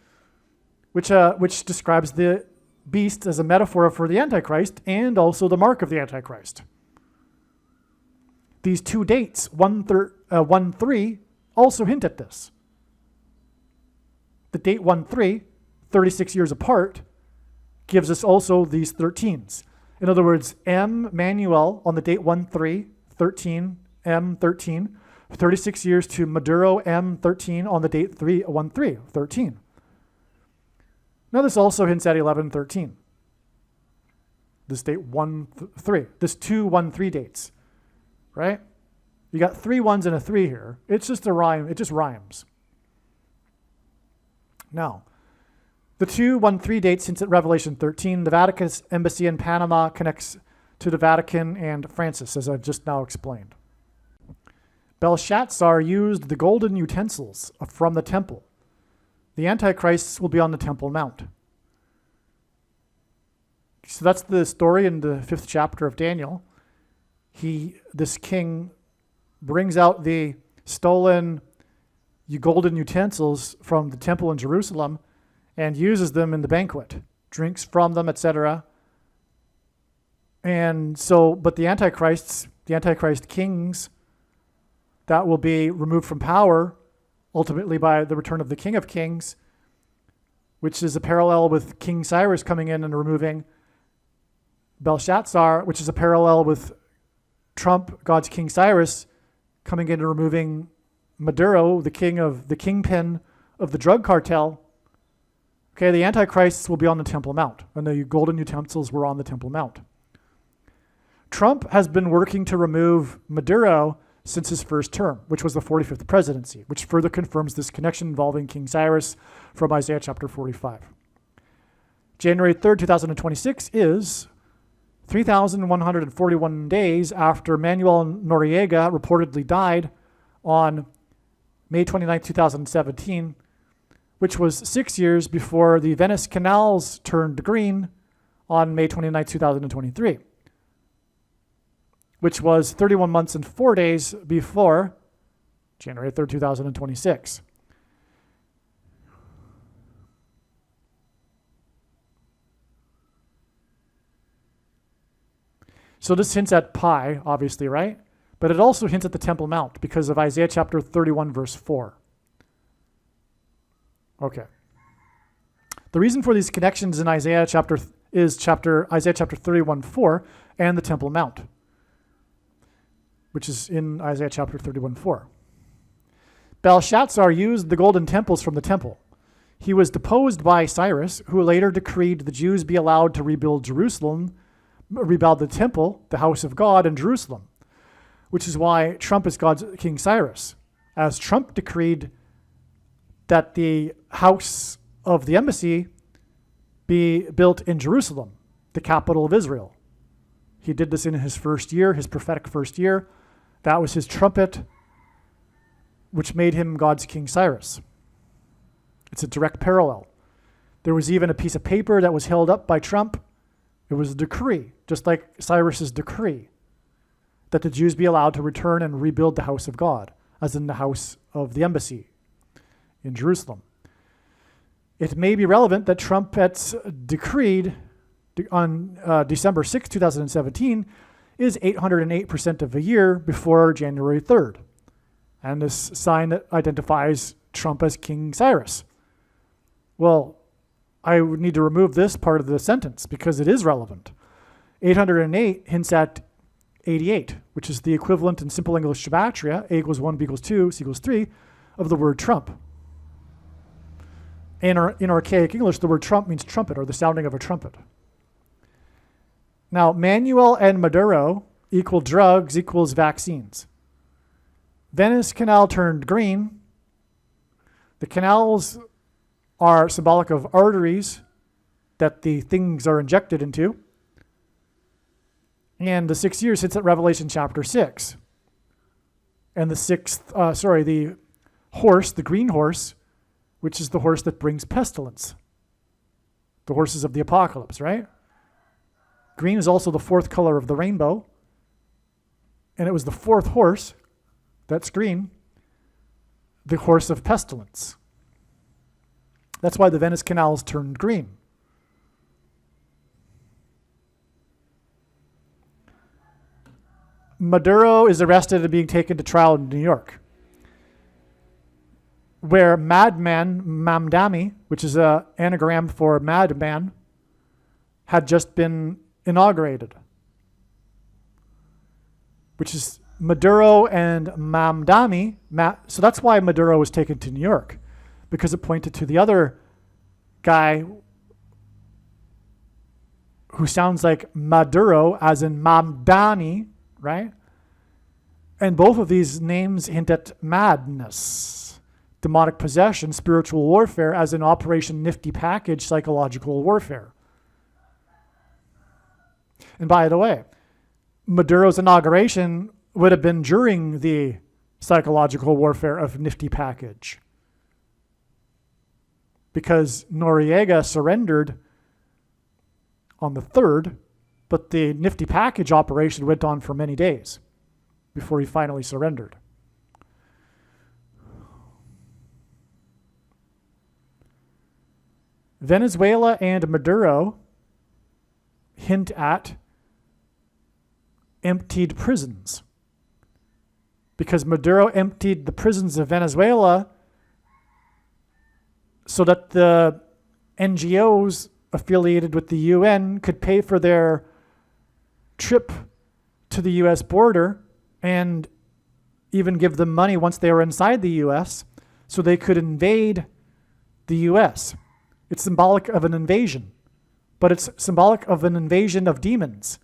which describes the beast as a metaphor for the Antichrist and also the mark of the Antichrist. These two dates, 1-3, also hint at this. The date 1-3, 36 years apart, gives us also these 13s. In other words, M, Manuel, on the date 1-3, 13, M, 13, 36 years to Maduro, M, 13, on the date 1-3, 13. Now this also hints at 11-13. This date 1-3, this 2-1-3 dates, right? You got 3 1s and a 3 here. It's just a rhyme, it just rhymes. Now, the 2-1-3 dates hints at Revelation 13. The Vatican's embassy in Panama connects to the Vatican and Francis, as I've just now explained. Belshazzar used the golden utensils from the temple. The Antichrists will be on the Temple Mount. So that's the story in the 5th chapter of Daniel. This king brings out the stolen golden utensils from the temple in Jerusalem and uses them in the banquet, drinks from them, etc. And so, but the Antichrist kings, that will be removed from power ultimately by the return of the King of Kings, which is a parallel with King Cyrus coming in and removing Belshazzar, which is a parallel with Trump, God's King Cyrus, coming in and removing Maduro, the kingpin of the drug cartel. Okay, the Antichrists will be on the Temple Mount, and the golden utensils were on the Temple Mount. Trump has been working to remove Maduro since his first term, which was the 45th presidency, which further confirms this connection involving King Cyrus from Isaiah chapter 45. January 3rd, 2026 is 3,141 days after Manuel Noriega reportedly died on May 29, 2017, which was 6 years before the Venice canals turned green on May 29, 2023. Which was 31 months and 4 days before January 3rd, 2026. So this hints at pi, obviously, right? But it also hints at the Temple Mount because of Isaiah chapter 31, verse 4. Okay. The reason for these connections in Isaiah chapter 31:4 and the Temple Mount, which is in Isaiah chapter 31:4. Belshazzar used the golden temples from the temple. He was deposed by Cyrus, who later decreed the Jews be allowed to rebuild the temple, the house of God in Jerusalem, which is why Trump is God's King Cyrus, as Trump decreed that the house of the embassy be built in Jerusalem, the capital of Israel. He did this in his first year, his prophetic first year. That was his trumpet, which made him God's King Cyrus. It's a direct parallel. There was even a piece of paper that was held up by Trump. It was a decree, just like Cyrus's decree, that the Jews be allowed to return and rebuild the house of God, as in the house of the embassy in Jerusalem. It may be relevant that Trump has decreed on December 6, 2017, is 808% of a year before January 3rd. And this sign that identifies Trump as King Cyrus. Well, I would need to remove this part of the sentence because it is relevant. 808 hints at 88, which is the equivalent in simple English gematria, A equals 1, B equals 2, C equals 3, of the word Trump. In archaic English, the word Trump means trumpet, or the sounding of a trumpet. Now, Manuel and Maduro equal drugs equals vaccines. Venice Canal turned green. The canals are symbolic of arteries that the things are injected into. And the 6 years hits at Revelation chapter 6. And the horse, the green horse, which is the horse that brings pestilence. The horses of the apocalypse, right? Green is also the fourth color of the rainbow. And it was the fourth horse, that's green, the horse of pestilence. That's why the Venice canals turned green. Maduro is arrested and being taken to trial in New York, where Madman Mamdani, which is an anagram for madman, had just been inaugurated, which is Maduro and Mamdani. So that's why Maduro was taken to New York, because it pointed to the other guy who sounds like Maduro, as in Mamdani, right? And both of these names hint at madness, demonic possession, spiritual warfare, as in Operation Nifty Package, psychological warfare. And by the way, Maduro's inauguration would have been during the psychological warfare of Nifty Package, because Noriega surrendered on the 3rd, but the Nifty Package operation went on for many days before he finally surrendered. Venezuela and Maduro hint at emptied prisons, because Maduro emptied the prisons of Venezuela so that the NGOs affiliated with the UN could pay for their trip to the US border and even give them money once they were inside the US so they could invade the US. It's symbolic of an invasion, but it's symbolic of an invasion of demons,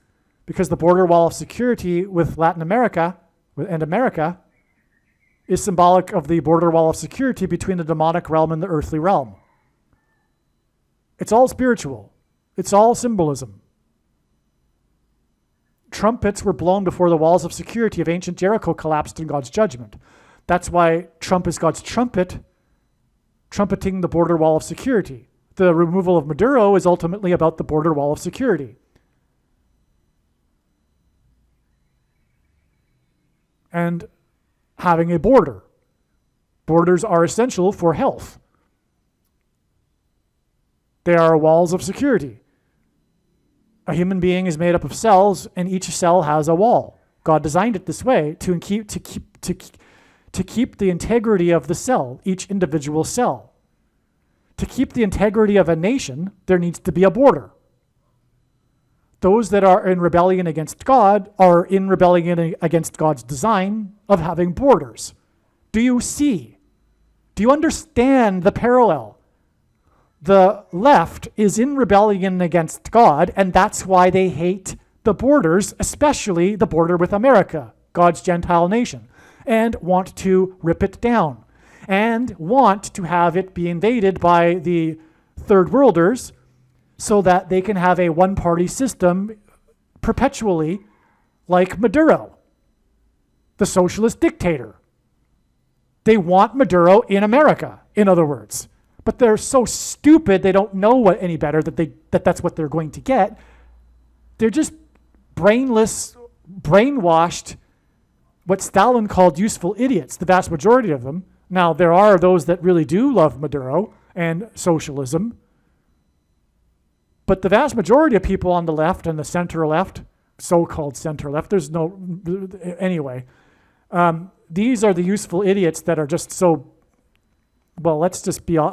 because the border wall of security with Latin America and America is symbolic of the border wall of security between the demonic realm and the earthly realm. It's all spiritual. It's all symbolism. Trumpets were blown before the walls of security of ancient Jericho collapsed in God's judgment. That's why Trump is God's trumpet, trumpeting the border wall of security. The removal of Maduro is ultimately about the border wall of security. And having a border. Borders are essential for health. They are walls of security. A human being is made up of cells, and each cell has a wall. God designed it this way to keep the integrity of the cell, each individual cell. To keep the integrity of a nation, there needs to be a border. Those that are in rebellion against God are in rebellion against God's design of having borders. Do you see? Do you understand the parallel? The left is in rebellion against God, and that's why they hate the borders, especially the border with America, God's Gentile nation, and want to rip it down, and want to have it be invaded by the third worlders so that they can have a one-party system perpetually like Maduro, the socialist dictator. They want Maduro in America, in other words. But they're so stupid they don't know any better that that's what they're going to get. They're just brainless, brainwashed, what Stalin called useful idiots, the vast majority of them. Now, there are those that really do love Maduro and socialism, but the vast majority of people on the left and the center left, so-called center left, there's no, anyway, these are the useful idiots that are just so, well, let's be a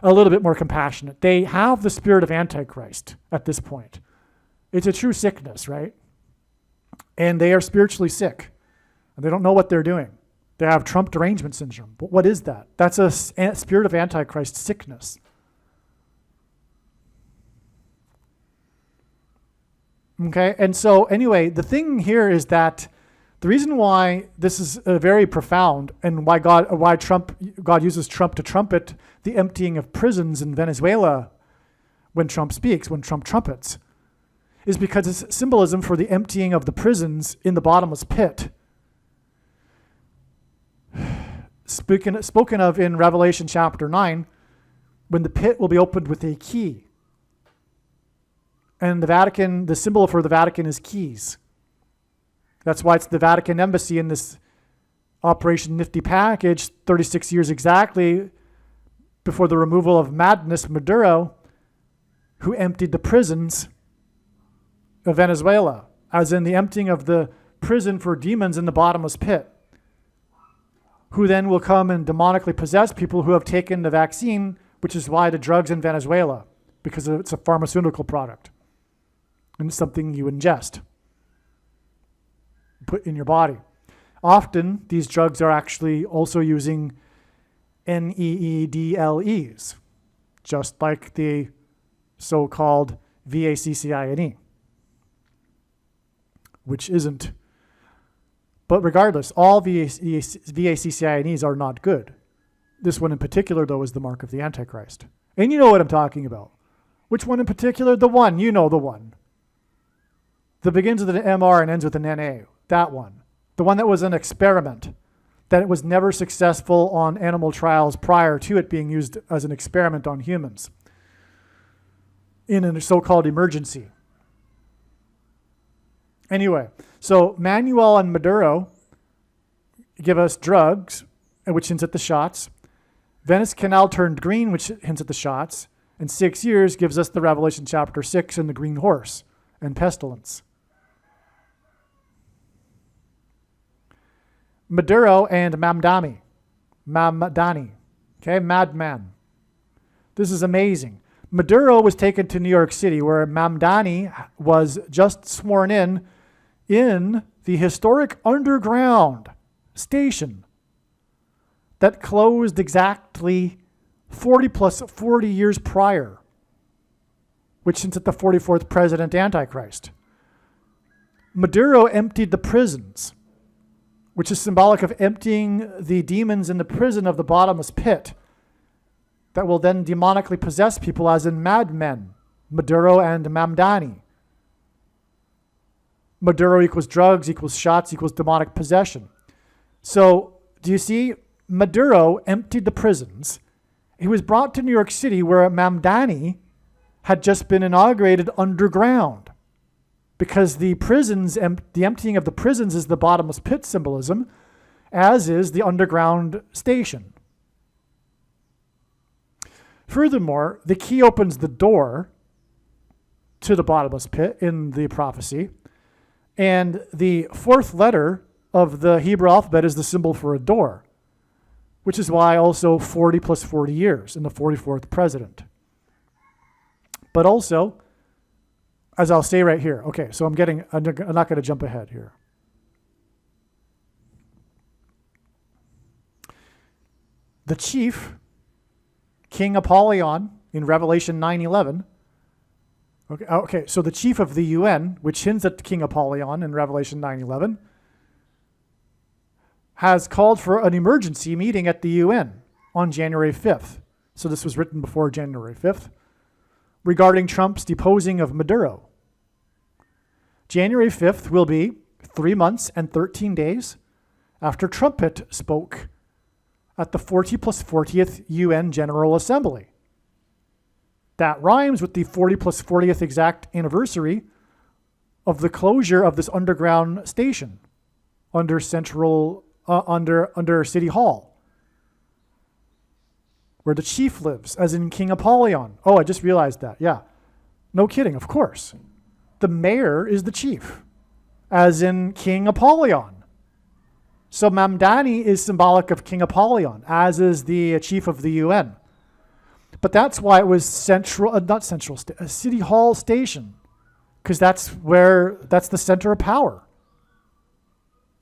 little bit more compassionate. They have the spirit of Antichrist at this point. It's a true sickness, right? And they are spiritually sick. And they don't know what they're doing. They have Trump derangement syndrome. But what is that? That's a spirit of Antichrist sickness. Okay, and so anyway, the thing here is that the reason why this is very profound and why God uses Trump to trumpet the emptying of prisons in Venezuela when Trump speaks, when Trump trumpets, is because it's symbolism for the emptying of the prisons in the bottomless pit. Spoken of in Revelation chapter 9, when the pit will be opened with a key. And the Vatican, the symbol for the Vatican is keys. That's why it's the Vatican embassy in this Operation Nifty package, 36 years exactly before the removal of madness Maduro, who emptied the prisons of Venezuela, as in the emptying of the prison for demons in the bottomless pit, who then will come and demonically possess people who have taken the vaccine, which is why the drugs in Venezuela, because it's a pharmaceutical product. And it's something you ingest, put in your body. Often, these drugs are actually also using NEEDLEs, just like the so-called VACCINE, which isn't. But regardless, all VACCINEs are not good. This one in particular, though, is the mark of the Antichrist. And you know what I'm talking about. Which one in particular? The one. You know the one. That begins with an MR and ends with an NA. That one. The one that was an experiment. That it was never successful on animal trials prior to it being used as an experiment on humans. In a so-called emergency. Anyway, so Manuel and Maduro give us drugs, which hints at the shots. Venice Canal turned green, which hints at the shots. And 6 years gives us the Revelation chapter 6 and the green horse and pestilence. Maduro and Mamdani, okay, madman. This is amazing. Maduro was taken to New York City, where Mamdani was just sworn in the historic underground station that closed exactly 40 years prior, which hints at the 44th president Antichrist. Maduro emptied the prisons, which is symbolic of emptying the demons in the prison of the bottomless pit that will then demonically possess people, as in madmen, Maduro and Mamdani. Maduro equals drugs, equals shots, equals demonic possession. So, do you see? Maduro emptied the prisons. He was brought to New York City, where Mamdani had just been inaugurated underground. Because the prisons, the emptying of the prisons is the bottomless pit symbolism, as is the underground station. Furthermore, the key opens the door to the bottomless pit in the prophecy, and the fourth letter of the Hebrew alphabet is the symbol for a door. which is why also 40 plus 40 years in the 44th president. But also, as I'll say right here, okay, so I'm not going to jump ahead here. The chief, King Apollyon, in Revelation 9:11. Okay, so the chief of the UN, which hints at King Apollyon in Revelation 9:11, has called for an emergency meeting at the UN on January 5th. So this was written before January 5th, regarding Trump's deposing of Maduro. January 5th will be 3 months and 13 days after Trumpet spoke at the 40 plus 40th UN General Assembly. That rhymes with the 40 plus 40th exact anniversary of the closure of this underground station under City Hall, where the chief lives, as in King Apollyon. Oh, I just realized that. Yeah. No kidding, of course. The mayor is the chief, as in King Apollyon. So Mamdani is symbolic of King Apollyon, as is the chief of the UN. But that's why it was a City Hall station, because that's the center of power,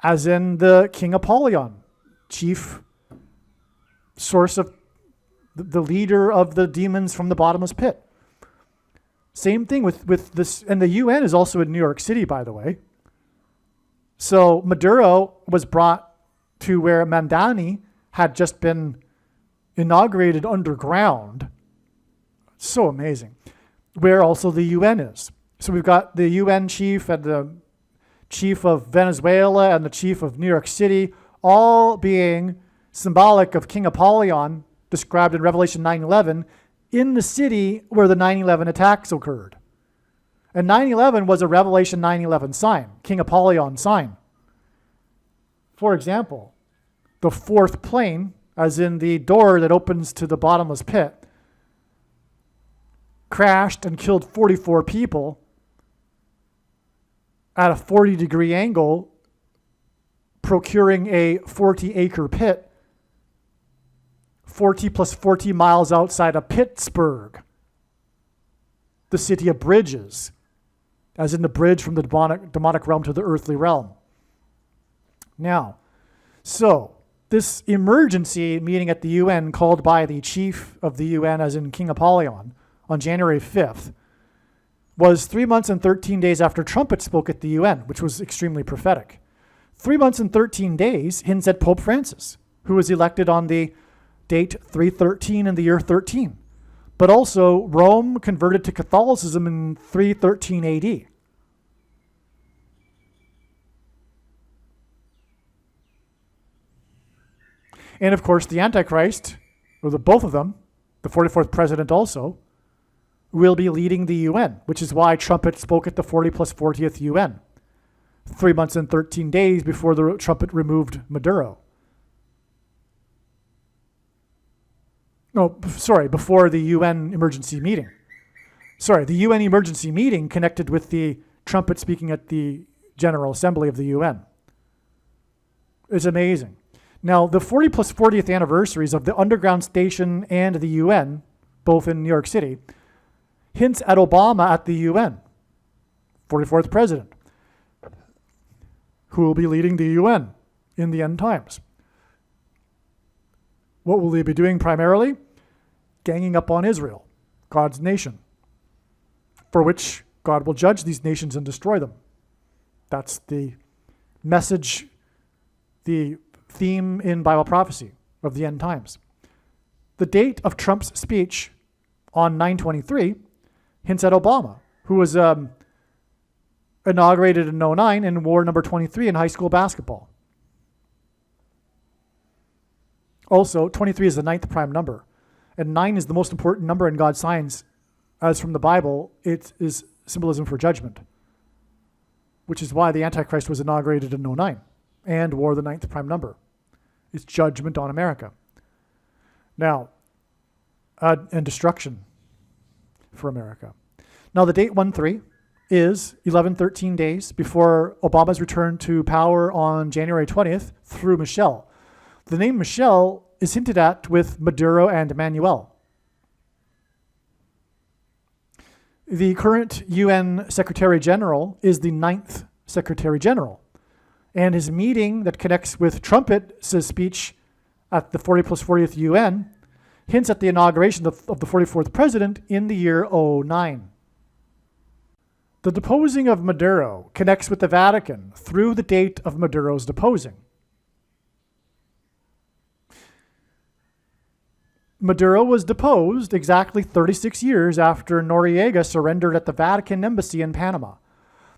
as in the King Apollyon, chief source of the leader of the demons from the bottomless pit. Same thing with this, and the UN is also in New York City, by the way. So Maduro was brought to where Mamdani had just been inaugurated underground. So amazing. Where also the UN is. So we've got the UN chief and the chief of Venezuela and the chief of New York City, all being symbolic of King Apollyon, described in Revelation 9:11, in the city where the 9/11 attacks occurred. And 9/11 was a Revelation 9/11 sign, King Apollyon sign. For example, the fourth plane, as in the door that opens to the bottomless pit, crashed and killed 44 people at a 40-degree angle, procuring a 40-acre pit, 40 plus 40 miles outside of Pittsburgh, the city of bridges, as in the bridge from the demonic realm to the earthly realm. Now, so this emergency meeting at the UN called by the chief of the UN, as in King Apollyon, on January 5th, was 3 months and 13 days after Trumpet spoke at the UN, which was extremely prophetic. 3 months and 13 days hints at Pope Francis, who was elected on the date 313 in the year 13. But also, Rome converted to Catholicism in 313 AD. And of course, the Antichrist, or both of them, the 44th president also, will be leading the UN, which is why Trumpet spoke at the 40 plus 40th UN, 3 months and 13 days before the Trumpet removed Maduro. Before the UN emergency meeting. The UN emergency meeting connected with the Trumpet speaking at the General Assembly of the UN. It's amazing. Now, the 40 plus 40th anniversaries of the underground station and the UN, both in New York City, hints at Obama at the UN, 44th president, who will be leading the UN in the end times. What will he be doing primarily? Ganging up on Israel, God's nation, for which God will judge these nations and destroy them. That's the message, the theme in Bible prophecy of the end times. The date of Trump's speech on 9/23 hints at Obama, who was inaugurated in 2009 and wore number 23 in high school basketball. Also, 23 is the ninth prime number, and 9 is the most important number in God's signs. As from the Bible, it is symbolism for judgment, which is why the Antichrist was inaugurated in 2009 and wore the ninth prime number. It's judgment on America. Now, and destruction for America. Now, the date 13 is 11-13 days before Obama's return to power on January 20th through Michelle. The name Michelle is hinted at with Maduro and Manuel. The current UN Secretary General is the 9th Secretary General. And his meeting that connects with Trump's speech at the 40 plus 40th UN hints at the inauguration of the 44th president in the year 09. The deposing of Maduro connects with the Vatican through the date of Maduro's deposing. Maduro was deposed exactly 36 years after Noriega surrendered at the Vatican Embassy in Panama.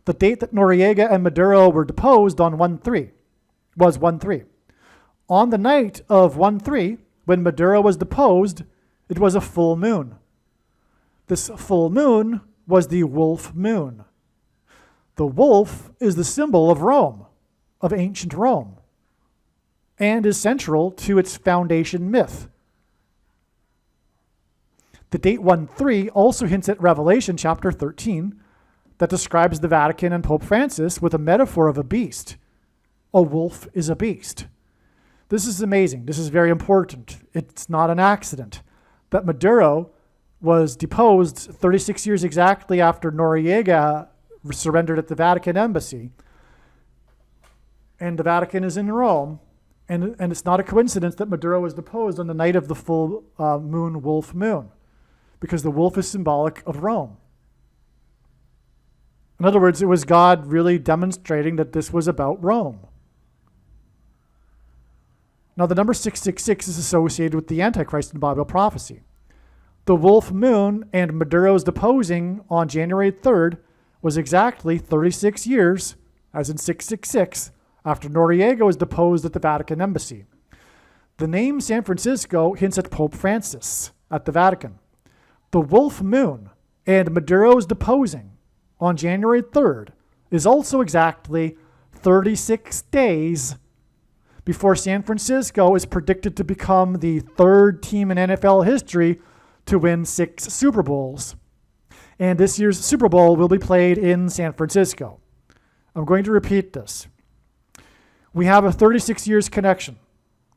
The date that Noriega and Maduro were deposed on 1/3 was 1/3. On the night of 1/3, when Maduro was deposed, it was a full moon. This full moon was the wolf moon. The wolf is the symbol of Rome, of ancient Rome, and is central to its foundation myth. The date 1/3 also hints at Revelation chapter 13 that describes the Vatican and Pope Francis with a metaphor of a beast. A wolf is a beast. This is amazing. This is very important. It's not an accident that Maduro was deposed 36 years exactly after Noriega surrendered at the Vatican Embassy. And the Vatican is in Rome. And it's not a coincidence that Maduro was deposed on the night of the full moon, wolf moon, because the wolf is symbolic of Rome. In other words, it was God really demonstrating that this was about Rome. Now, the number 666 is associated with the Antichrist in Bible prophecy. The wolf moon and Maduro's deposing on January 3rd was exactly 36 years, as in 666, after Noriega was deposed at the Vatican Embassy. The name San Francisco hints at Pope Francis at the Vatican. The wolf moon and Maduro's deposing on January 3rd is also exactly 36 days before San Francisco is predicted to become the third team in NFL history to win 6 Super Bowls. And this year's Super Bowl will be played in San Francisco. I'm going to repeat this. We have a 36 years connection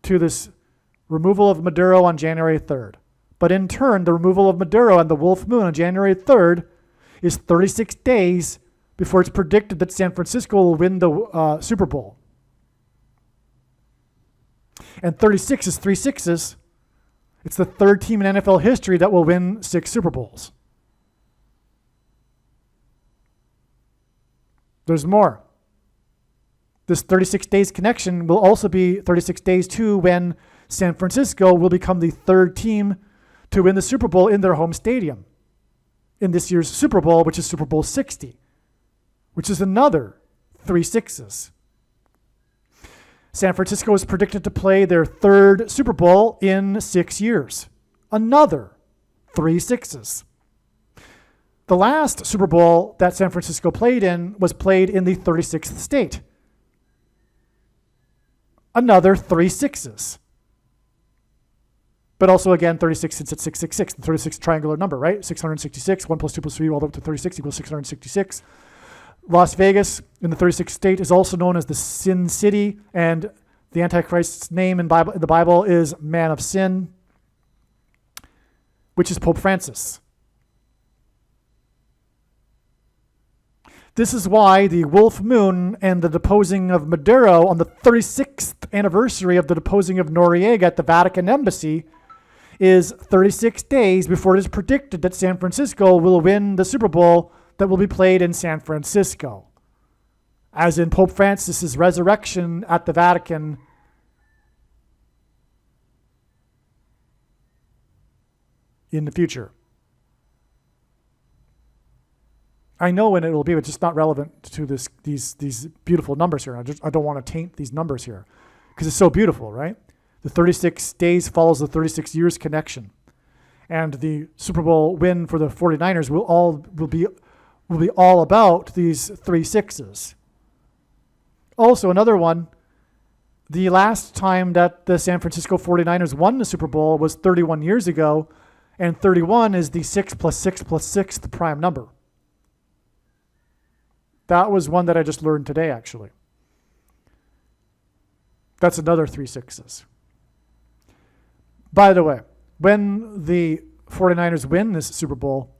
to this removal of Maduro on January 3rd. But in turn, the removal of Maduro and the wolf moon on January 3rd is 36 days before it's predicted that San Francisco will win the Super Bowl. And 36 is 3 sixes. It's the third team in NFL history that will win 6 Super Bowls. There's more. This 36 days connection will also be 36 days too when San Francisco will become the third team to win the Super Bowl in their home stadium in this year's Super Bowl, which is Super Bowl 60, which is another 3 sixes. San Francisco is predicted to play their third Super Bowl in 6 years. Another 3 sixes. The last Super Bowl that San Francisco played in was played in the 36th state. Another 3 sixes. But also, again, 36 since it's 666, the 36 triangular number, right? 666, 1 plus 2 plus 3, all the way up to 36 equals 666. Las Vegas in the 36th state is also known as the Sin City, and the Antichrist's name in the Bible is Man of Sin, which is Pope Francis. This is why the wolf moon and the deposing of Maduro on the 36th anniversary of the deposing of Noriega at the Vatican Embassy is 36 days before it is predicted that San Francisco will win the Super Bowl that will be played in San Francisco, as in Pope Francis's resurrection at the Vatican in the future. I know when it will be, but it's just not relevant to these beautiful numbers here. I don't want to taint these numbers here because it's so beautiful, right? The 36 days follows the 36 years connection. And the Super Bowl win for the 49ers will be all about these 3 sixes. Also, another one, the last time that the San Francisco 49ers won the Super Bowl was 31 years ago, and 31 is the 6 plus 6 plus 6, the prime number. That was one that I just learned today, actually. That's another 3 sixes. By the way, when the 49ers win this Super Bowl,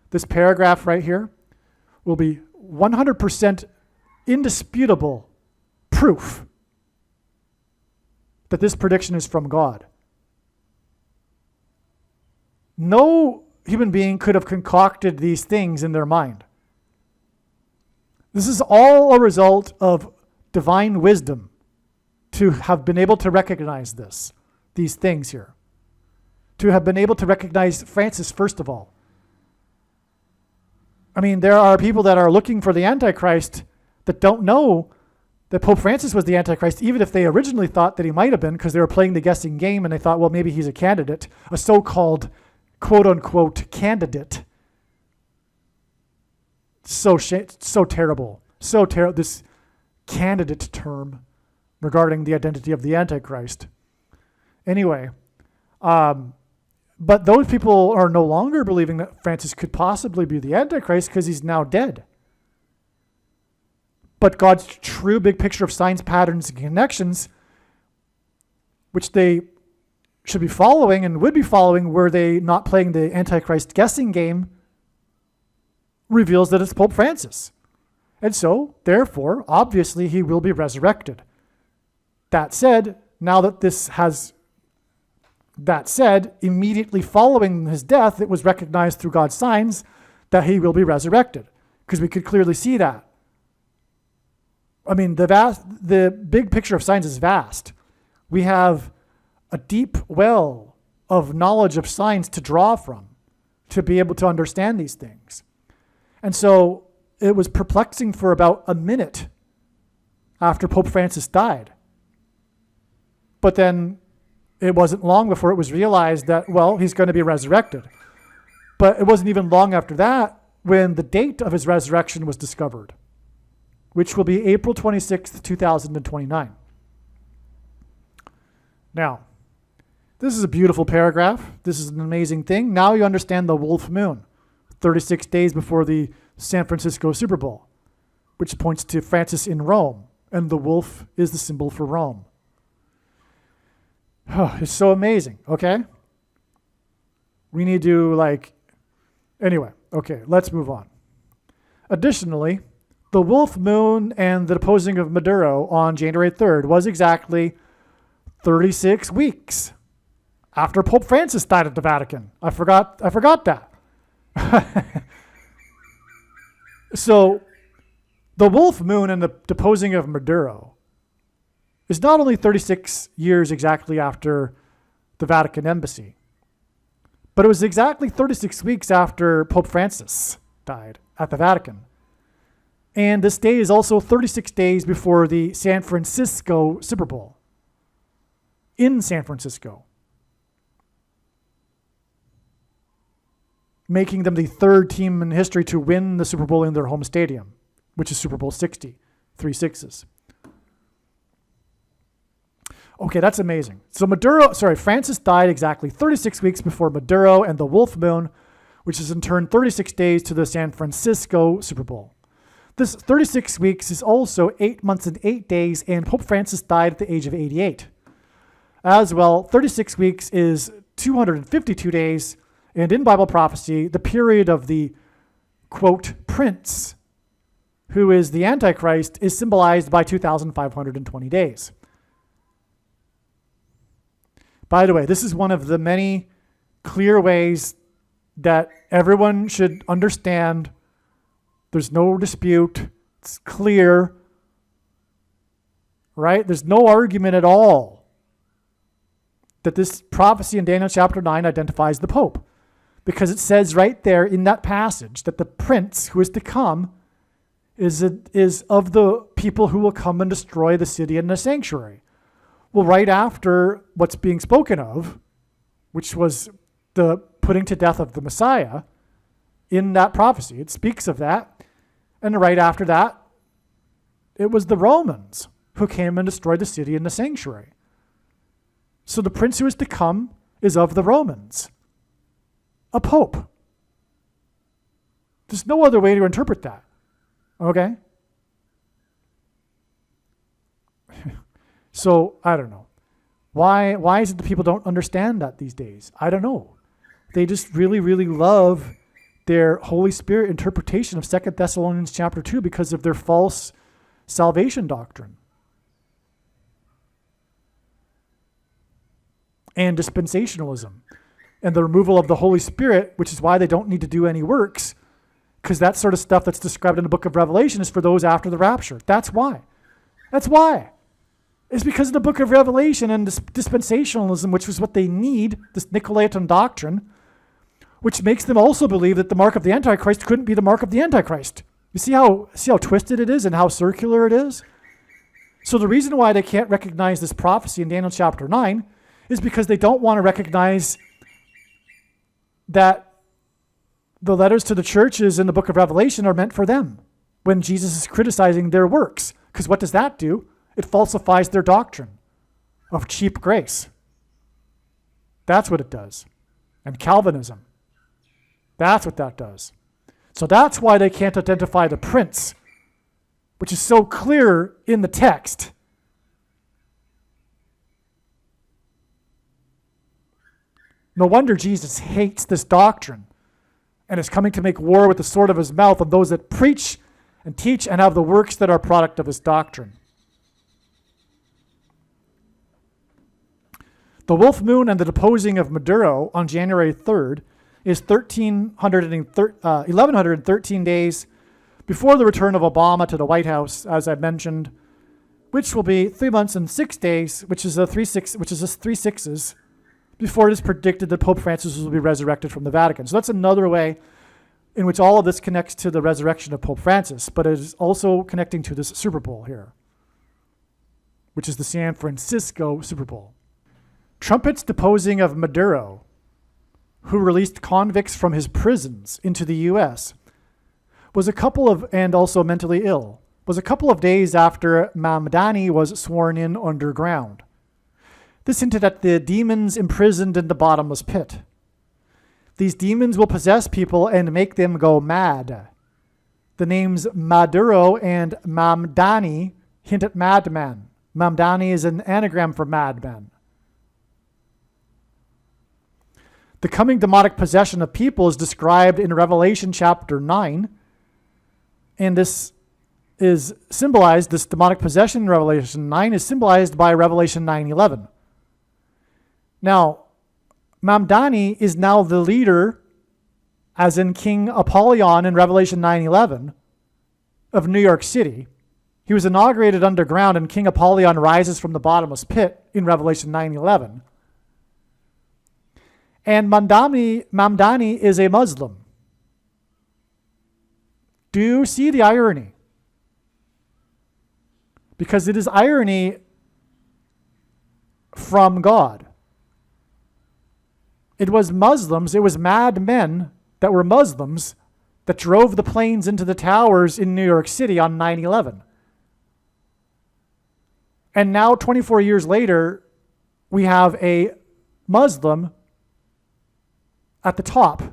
this paragraph right here will be 100% indisputable proof that this prediction is from God. No human being could have concocted these things in their mind. This is all a result of divine wisdom to have been able to recognize these things here. To have been able to recognize Francis, first of all. I mean, there are people that are looking for the Antichrist that don't know that Pope Francis was the Antichrist, even if they originally thought that he might have been, because they were playing the guessing game and they thought, well, maybe he's a candidate, a so-called quote-unquote candidate. So terrible. So terrible, this candidate term regarding the identity of the Antichrist. Anyway, but those people are no longer believing that Francis could possibly be the Antichrist because he's now dead. But God's true big picture of signs, patterns, and connections, which they should be following and would be following were they not playing the Antichrist guessing game, reveals that it's Pope Francis. And so, therefore, obviously, he will be resurrected. That said, immediately following his death, it was recognized through God's signs that he will be resurrected, because we could clearly see that. I mean, the big picture of signs is vast. We have a deep well of knowledge of signs to draw from to be able to understand these things. And so it was perplexing for about a minute after Pope Francis died. But then it wasn't long before it was realized that, well, he's going to be resurrected. But it wasn't even long after that when the date of his resurrection was discovered, which will be April 26th, 2029. Now, this is a beautiful paragraph. This is an amazing thing. Now you understand the wolf moon, 36 days before the San Francisco Super Bowl, which points to Francis in Rome, and the wolf is the symbol for Rome. Oh, it's so amazing, okay? We need to, anyway, okay, let's move on. Additionally, the wolf moon and the deposing of Maduro on January 3rd was exactly 36 weeks after Pope Francis died at the Vatican. I forgot that. So, the wolf moon and the deposing of Maduro is not only 36 years exactly after the Vatican embassy, but it was exactly 36 weeks after Pope Francis died at the Vatican. And this day is also 36 days before the San Francisco Super Bowl in San Francisco, making them the third team in history to win the Super Bowl in their home stadium, which is Super Bowl 60, 3 6s. Okay, that's amazing. So Francis died exactly 36 weeks before Maduro and the wolf moon, which is in turn 36 days to the San Francisco Super Bowl. This 36 weeks is also 8 months and 8 days, and Pope Francis died at the age of 88. As well, 36 weeks is 252 days, and in Bible prophecy, the period of the, quote, prince, who is the Antichrist, is symbolized by 2,520 days. By the way, this is one of the many clear ways that everyone should understand. There's no dispute. It's clear, right? There's no argument at all that this prophecy in Daniel chapter 9 identifies the Pope, because it says right there in that passage that the prince who is to come is of the people who will come and destroy the city and the sanctuary. Well, right after what's being spoken of, which was the putting to death of the Messiah, in that prophecy, it speaks of that. And right after that, it was the Romans who came and destroyed the city and the sanctuary. So the prince who is to come is of the Romans, a pope. There's no other way to interpret that. Okay? So, I don't know. Why is it that people don't understand that these days? I don't know. They just really, really love their Holy Spirit interpretation of 2 Thessalonians chapter 2 because of their false salvation doctrine. And dispensationalism. And the removal of the Holy Spirit, which is why they don't need to do any works, because that sort of stuff that's described in the book of Revelation is for those after the rapture. That's why. That's why. It's because of the book of Revelation and this dispensationalism, which was what they need, this Nicolaitan doctrine, which makes them also believe that the mark of the Antichrist couldn't be the mark of the Antichrist. You see how twisted it is and how circular it is? So the reason why they can't recognize this prophecy in Daniel chapter 9 is because they don't want to recognize that the letters to the churches in the book of Revelation are meant for them when Jesus is criticizing their works. Because what does that do? It falsifies their doctrine of cheap grace. That's what it does. And Calvinism. That's what that does. So that's why they can't identify the prince, which is so clear in the text. No wonder Jesus hates this doctrine and is coming to make war with the sword of his mouth on those that preach and teach and have the works that are product of his doctrine. The wolf moon and the deposing of Maduro on January 3rd is 1,113 days before the return of Obama to the White House, as I mentioned, which will be 3 months and 6 days, which is 3 sixes, before it is predicted that Pope Francis will be resurrected from the Vatican. So that's another way in which all of this connects to the resurrection of Pope Francis, but it is also connecting to this Super Bowl here, which is the San Francisco Super Bowl. Trumpets deposing of Maduro, who released convicts from his prisons into the U.S., and also mentally ill, was a couple of days after Mamdani was sworn in underground. This hinted at the demons imprisoned in the bottomless pit. These demons will possess people and make them go mad. The names Maduro and Mamdani hint at madman. Mamdani is an anagram for madman. The coming demonic possession of people is described in Revelation chapter 9. And this demonic possession in Revelation 9 is symbolized by Revelation 9:11. Now, Mamdani is now the leader, as in King Apollyon in Revelation 9:11, of New York City. He was inaugurated underground, and King Apollyon rises from the bottomless pit in Revelation 9:11. And Mamdani is a Muslim. Do you see the irony? Because it is irony from God. It was mad men that were Muslims that drove the planes into the towers in New York City on 9/11. And now, 24 years later, we have a Muslim at the top,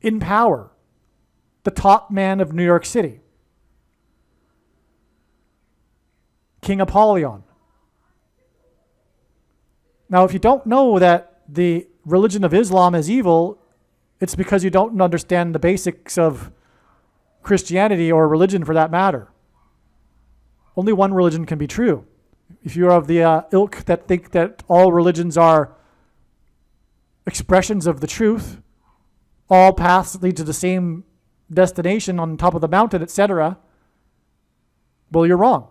in power, the top man of New York City, King Apollyon. Now, if you don't know that the religion of Islam is evil, it's because you don't understand the basics of Christianity or religion for that matter. Only one religion can be true. If you're of the ilk that think that all religions are expressions of the truth, all paths lead to the same destination on top of the mountain, etc., well, you're wrong.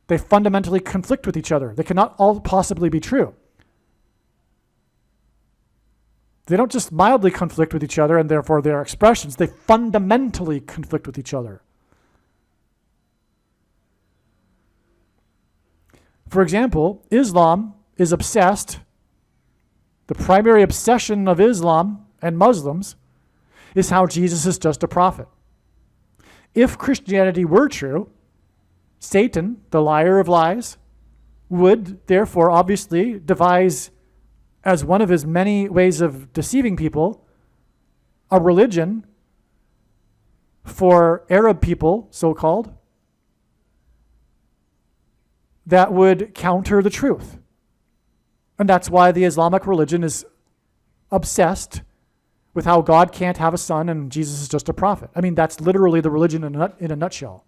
They fundamentally conflict with each other. They cannot all possibly be true. They don't just mildly conflict with each other and therefore they are expressions. They fundamentally conflict with each other. For example, Islam is obsessed. The primary obsession of Islam and Muslims is how Jesus is just a prophet. If Christianity were true, Satan, the liar of lies, would therefore obviously devise, as one of his many ways of deceiving people, a religion for Arab people, so-called, that would counter the truth And that's why the Islamic religion is obsessed with how God can't have a son and Jesus is just a prophet. I mean, that's literally the religion in a nutshell.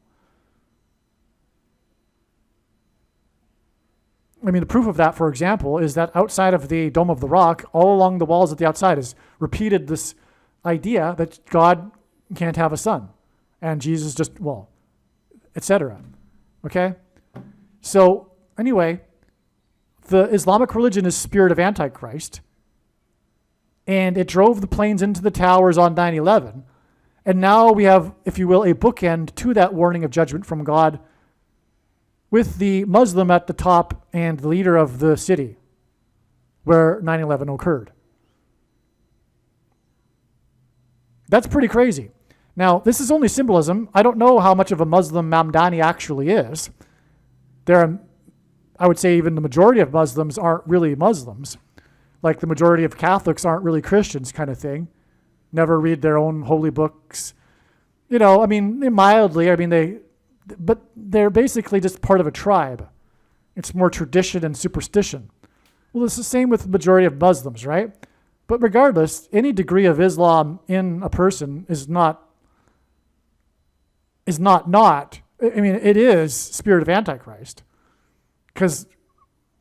I mean, the proof of that, for example, is that outside of the Dome of the Rock, all along the walls at the outside is repeated this idea that God can't have a son and Jesus just, well, etc. Okay? So, anyway, the Islamic religion is spirit of Antichrist, and it drove the planes into the towers on 9/11. And now we have, if you will, a bookend to that warning of judgment from God with the Muslim at the top and the leader of the city where 9/11 occurred. That's pretty crazy. Now, this is only symbolism. I don't know how much of a Muslim Mamdani actually is. I would say even the majority of Muslims aren't really Muslims. Like the majority of Catholics aren't really Christians, kind of thing. Never read their own holy books. You know, I mean, mildly, but they're basically just part of a tribe. It's more tradition and superstition. Well, it's the same with the majority of Muslims, right? But regardless, any degree of Islam in a person is not. I mean, it is spirit of Antichrist. Because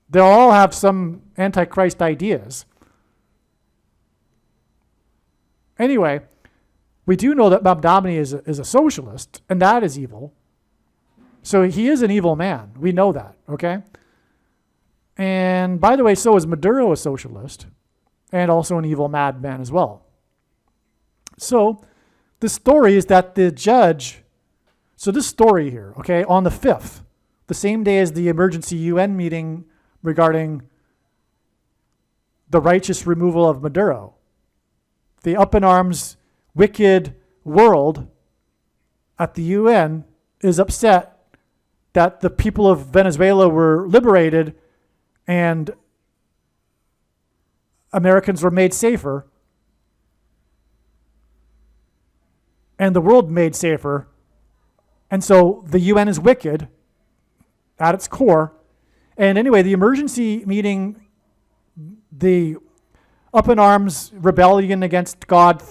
they'll all have some Antichrist ideas. Anyway, we do know that Mamdani is a socialist, and that is evil. So he is an evil man. We know that, okay? And by the way, so is Maduro a socialist, and also an evil madman as well. So the story is that the judge, so this story here, okay, on the 5th, the same day as the emergency UN meeting regarding the righteous removal of Maduro, the up-in-arms, wicked world at the UN is upset that the people of Venezuela were liberated and Americans were made safer and the world made safer. And so the UN is wicked at its core. And anyway, the emergency meeting, the up-in-arms rebellion against God,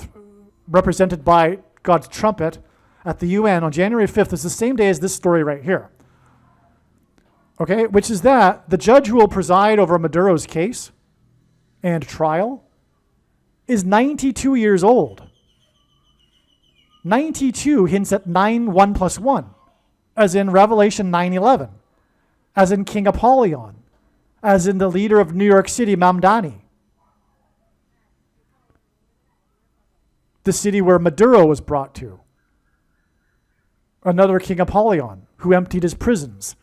represented by God's trumpet at the UN on January 5th, is the same day as this story right here. Okay, which is that the judge who will preside over Maduro's case and trial is 92 years old. 92 hints at 9, 1 plus 1, as in Revelation 9:11. As in King Apollyon, as in the leader of New York City, Mamdani. The city where Maduro was brought to. Another King Apollyon, who emptied his prisons.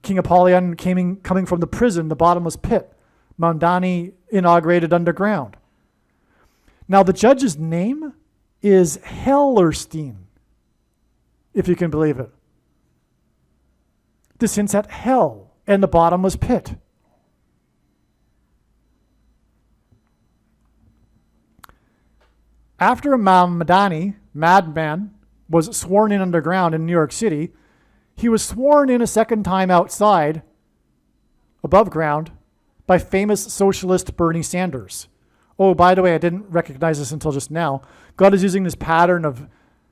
King Apollyon coming from the prison, the bottomless pit. Mamdani inaugurated underground. Now the judge's name is Hellerstein, if you can believe it. This hints at hell and the bottomless pit. After Mamdani, madman, was sworn in underground in New York City, he was sworn in a second time outside, above ground, by famous socialist Bernie Sanders. Oh, by the way, I didn't recognize this until just now. God is using this pattern of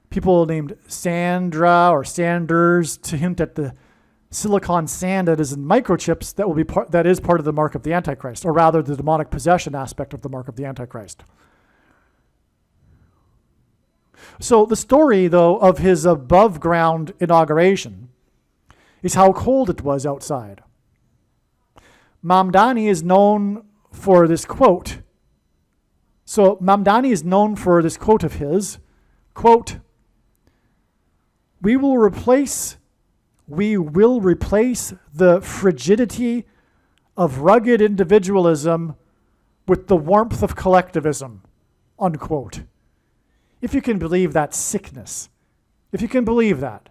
people named Sandra or Sanders to hint at the silicon sand that is in microchips that is part of the mark of the Antichrist, or rather the demonic possession aspect of the mark of the Antichrist. So the story, though, of his above ground inauguration is how cold it was outside. Mamdani is known for this quote. So Mamdani is known for this quote of his, quote, we will replace the frigidity of rugged individualism with the warmth of collectivism, unquote. If you can believe that sickness, if you can believe that.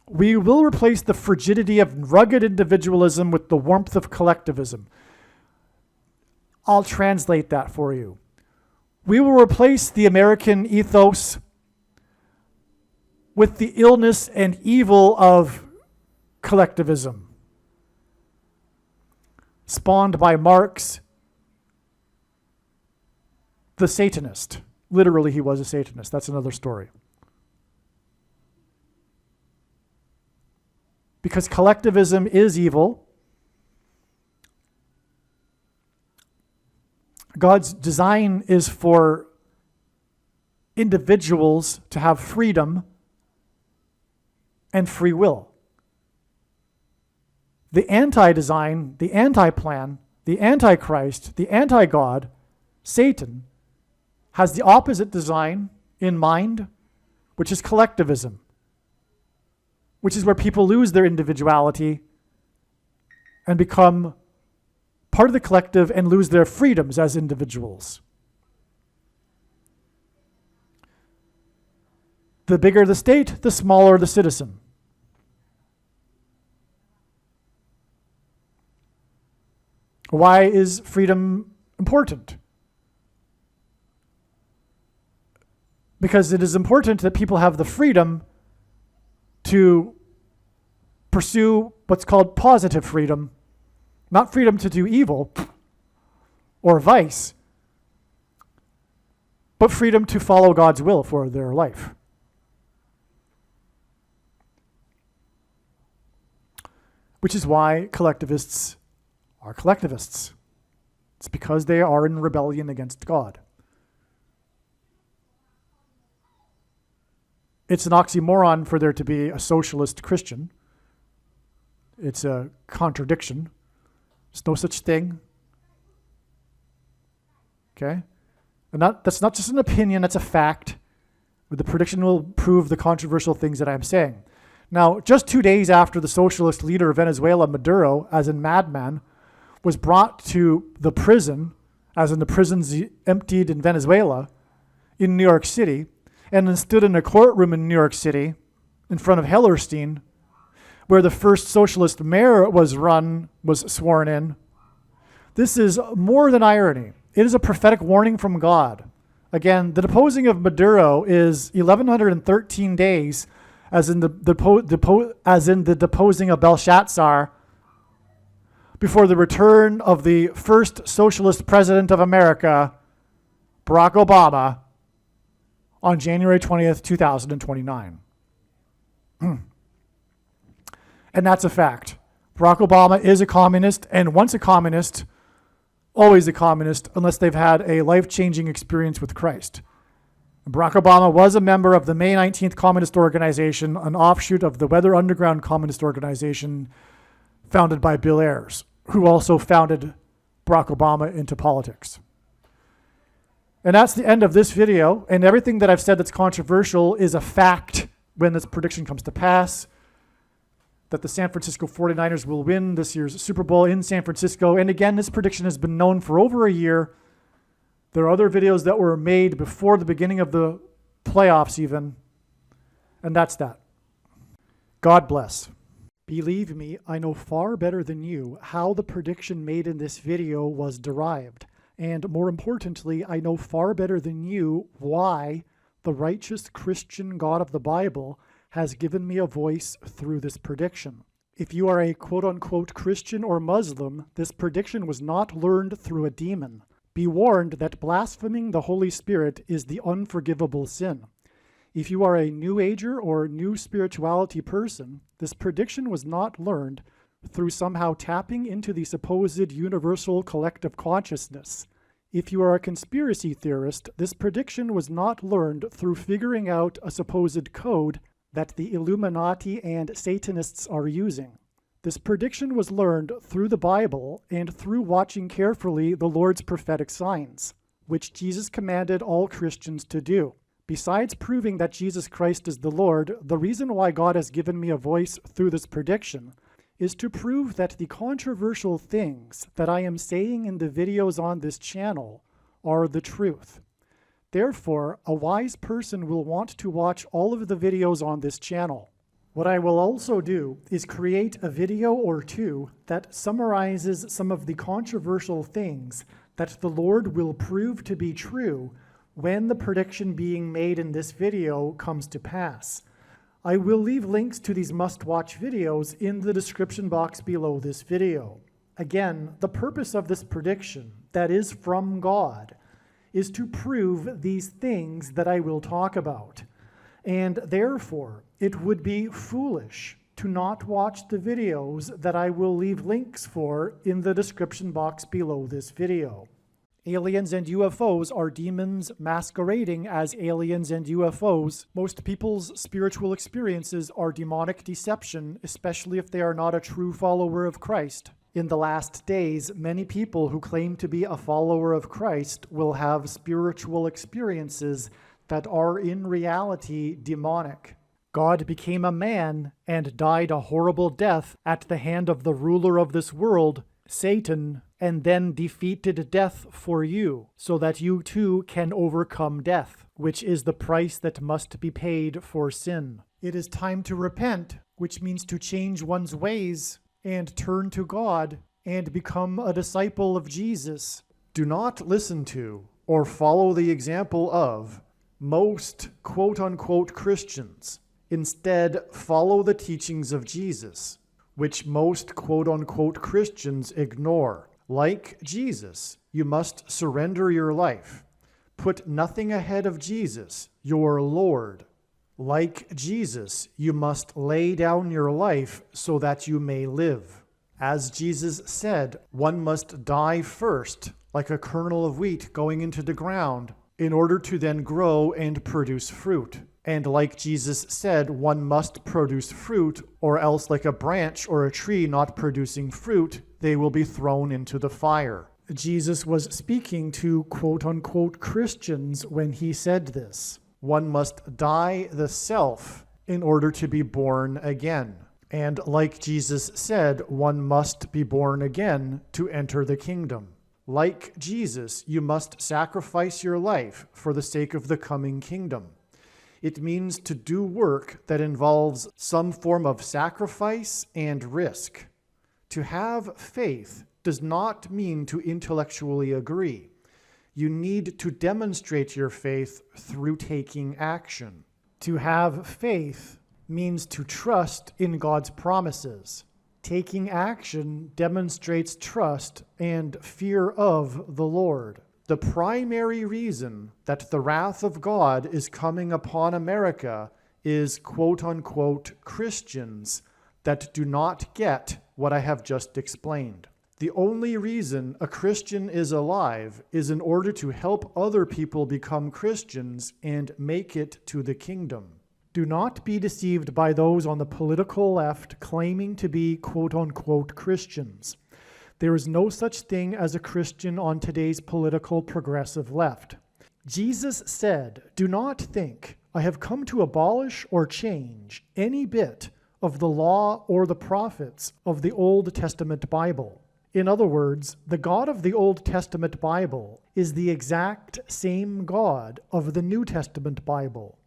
We will replace the frigidity of rugged individualism with the warmth of collectivism. I'll translate that for you. We will replace the American ethos with the illness and evil of collectivism. spawned by Marx, the Satanist. Literally, he was a Satanist. That's another story. Because collectivism is evil. God's design is for individuals to have freedom and free will. The anti-design, the anti-plan, the antichrist, the anti-God, Satan, has the opposite design in mind, which is collectivism, which is where people lose their individuality and become part of the collective and lose their freedoms as individuals. The bigger the state, the smaller the citizen. Why is freedom important? Because it is important that people have the freedom to pursue what's called positive freedom, not freedom to do evil or vice, but freedom to follow God's will for their life. Which is why collectivists are collectivists. It's because they are in rebellion against God. It's an oxymoron for there to be a socialist Christian. It's a contradiction. There's no such thing. Okay? And that's not just an opinion, that's a fact. But the prediction will prove the controversial things that I'm saying. Now, just 2 days after the socialist leader of Venezuela, Maduro, as in Madman, was brought to the prison, as in the prisons emptied in Venezuela, in New York City, and then stood in a courtroom in New York City in front of Hellerstein, where the first socialist mayor was sworn in. This is more than irony. It is a prophetic warning from God. Again, the deposing of Maduro is 1113 days, as in the deposing of Belshazzar, before the return of the first socialist president of America, Barack Obama, on January 20th, 2029. And that's a fact. Barack Obama is a communist, and once a communist, always a communist, unless they've had a life-changing experience with Christ. Barack Obama was a member of the May 19th Communist Organization, an offshoot of the Weather Underground Communist Organization founded by Bill Ayers, who also founded Barack Obama into politics. And that's the end of this video, and everything that I've said that's controversial is a fact when this prediction comes to pass, that the San Francisco 49ers will win this year's Super Bowl in San Francisco. And again, this prediction has been known for over a year. There are other videos that were made before the beginning of the playoffs even, and that's that. God bless. Believe me, I know far better than you how the prediction made in this video was derived. And more importantly, I know far better than you why the righteous Christian God of the Bible has given me a voice through this prediction. If you are a quote-unquote Christian or Muslim, this prediction was not learned through a demon. Be warned that blaspheming the Holy Spirit is the unforgivable sin. If you are a New Ager or New Spirituality person, this prediction was not learned through somehow tapping into the supposed universal collective consciousness. If you are a conspiracy theorist, this prediction was not learned through figuring out a supposed code that the Illuminati and Satanists are using. This prediction was learned through the Bible and through watching carefully the Lord's prophetic signs, which Jesus commanded all Christians to do. Besides proving that Jesus Christ is the Lord, the reason why God has given me a voice through this prediction is to prove that the controversial things that I am saying in the videos on this channel are the truth. Therefore, a wise person will want to watch all of the videos on this channel. What I will also do is create a video or two that summarizes some of the controversial things that the Lord will prove to be true when the prediction being made in this video comes to pass. I will leave links to these must-watch videos in the description box below this video. Again, the purpose of this prediction, that is from God, is to prove these things that I will talk about. And therefore, it would be foolish to not watch the videos that I will leave links for in the description box below this video. Aliens and UFOs are demons masquerading as aliens and UFOs. Most people's spiritual experiences are demonic deception, especially if they are not a true follower of Christ. In the last days, many people who claim to be a follower of Christ will have spiritual experiences that are in reality demonic. God became a man and died a horrible death at the hand of the ruler of this world, Satan, and then defeated death for you, so that you too can overcome death, which is the price that must be paid for sin. It is time to repent, which means to change one's ways and turn to God and become a disciple of Jesus. Do not listen to or follow the example of most quote-unquote Christians. Instead, follow the teachings of Jesus, which most quote-unquote Christians ignore. Like Jesus, you must surrender your life. Put nothing ahead of Jesus, your Lord. Like Jesus, you must lay down your life so that you may live. As Jesus said, one must die first, like a kernel of wheat going into the ground, in order to then grow and produce fruit. And like Jesus said, one must produce fruit, or else like a branch or a tree not producing fruit, they will be thrown into the fire. Jesus was speaking to quote-unquote Christians when he said this. One must die the self in order to be born again. And like Jesus said, one must be born again to enter the kingdom. Like Jesus, you must sacrifice your life for the sake of the coming kingdom. It means to do work that involves some form of sacrifice and risk. To have faith does not mean to intellectually agree. You need to demonstrate your faith through taking action. To have faith means to trust in God's promises. Taking action demonstrates trust and fear of the Lord. The primary reason that the wrath of God is coming upon America is quote-unquote Christians that do not get what I have just explained. The only reason a Christian is alive is in order to help other people become Christians and make it to the kingdom. Do not be deceived by those on the political left claiming to be quote-unquote Christians. There is no such thing as a Christian on today's political progressive left. Jesus said, "Do not think I have come to abolish or change any bit of the law or the prophets of the Old Testament Bible." In other words, the God of the Old Testament Bible is the exact same God of the New Testament Bible.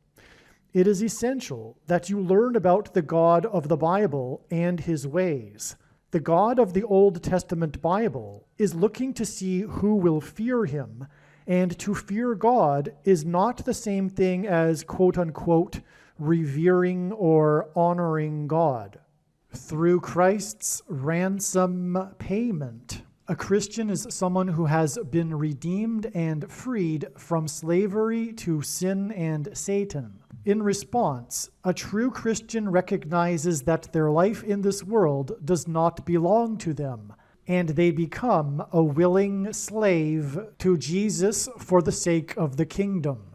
It is essential that you learn about the God of the Bible and his ways. The God of the Old Testament Bible is looking to see who will fear him, and to fear God is not the same thing as quote-unquote revering or honoring God. Through Christ's ransom payment, a Christian is someone who has been redeemed and freed from slavery to sin and Satan. In response, a true Christian recognizes that their life in this world does not belong to them, and they become a willing slave to Jesus for the sake of the kingdom.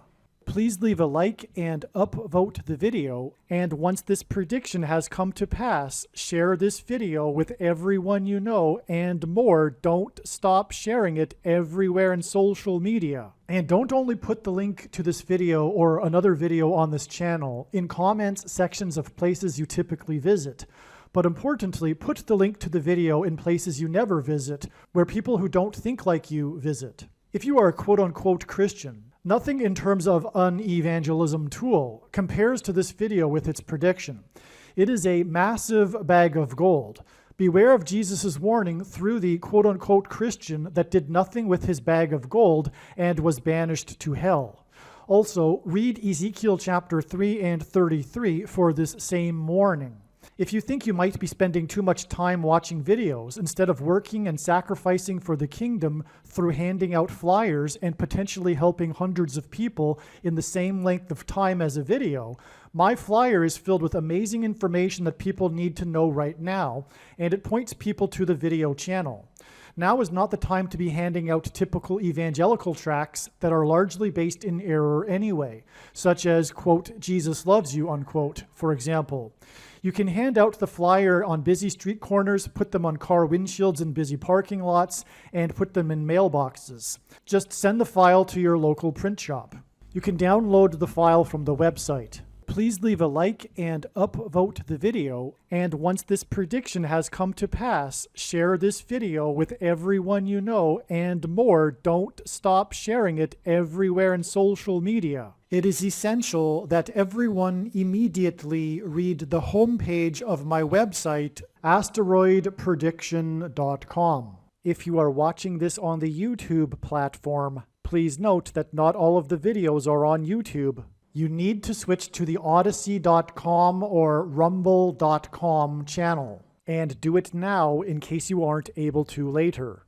Please leave a like and upvote the video, and once this prediction has come to pass, share this video with everyone you know, and more. Don't stop sharing it everywhere in social media. And don't only put the link to this video or another video on this channel in comments sections of places you typically visit, but importantly, put the link to the video in places you never visit, where people who don't think like you visit. If you are a quote-unquote Christian, nothing in terms of an evangelism tool compares to this video with its prediction. It is a massive bag of gold. Beware of Jesus' warning through the quote-unquote Christian that did nothing with his bag of gold and was banished to hell. Also, read Ezekiel chapter 3 and 33 for this same warning. If you think you might be spending too much time watching videos instead of working and sacrificing for the kingdom through handing out flyers and potentially helping hundreds of people in the same length of time as a video, my flyer is filled with amazing information that people need to know right now, and it points people to the video channel. Now is not the time to be handing out typical evangelical tracts that are largely based in error anyway, such as, quote, Jesus loves you, unquote, for example. You can hand out the flyer on busy street corners, put them on car windshields in busy parking lots, and put them in mailboxes. Just send the file to your local print shop. You can download the file from the website. Please leave a like and upvote the video, and once this prediction has come to pass, share this video with everyone you know, and more, don't stop sharing it everywhere in social media. It is essential that everyone immediately read the homepage of my website, asteroidprediction.com. If you are watching this on the YouTube platform, please note that not all of the videos are on YouTube. You need to switch to the Odyssey.com or Rumble.com channel, and do it now in case you aren't able to later.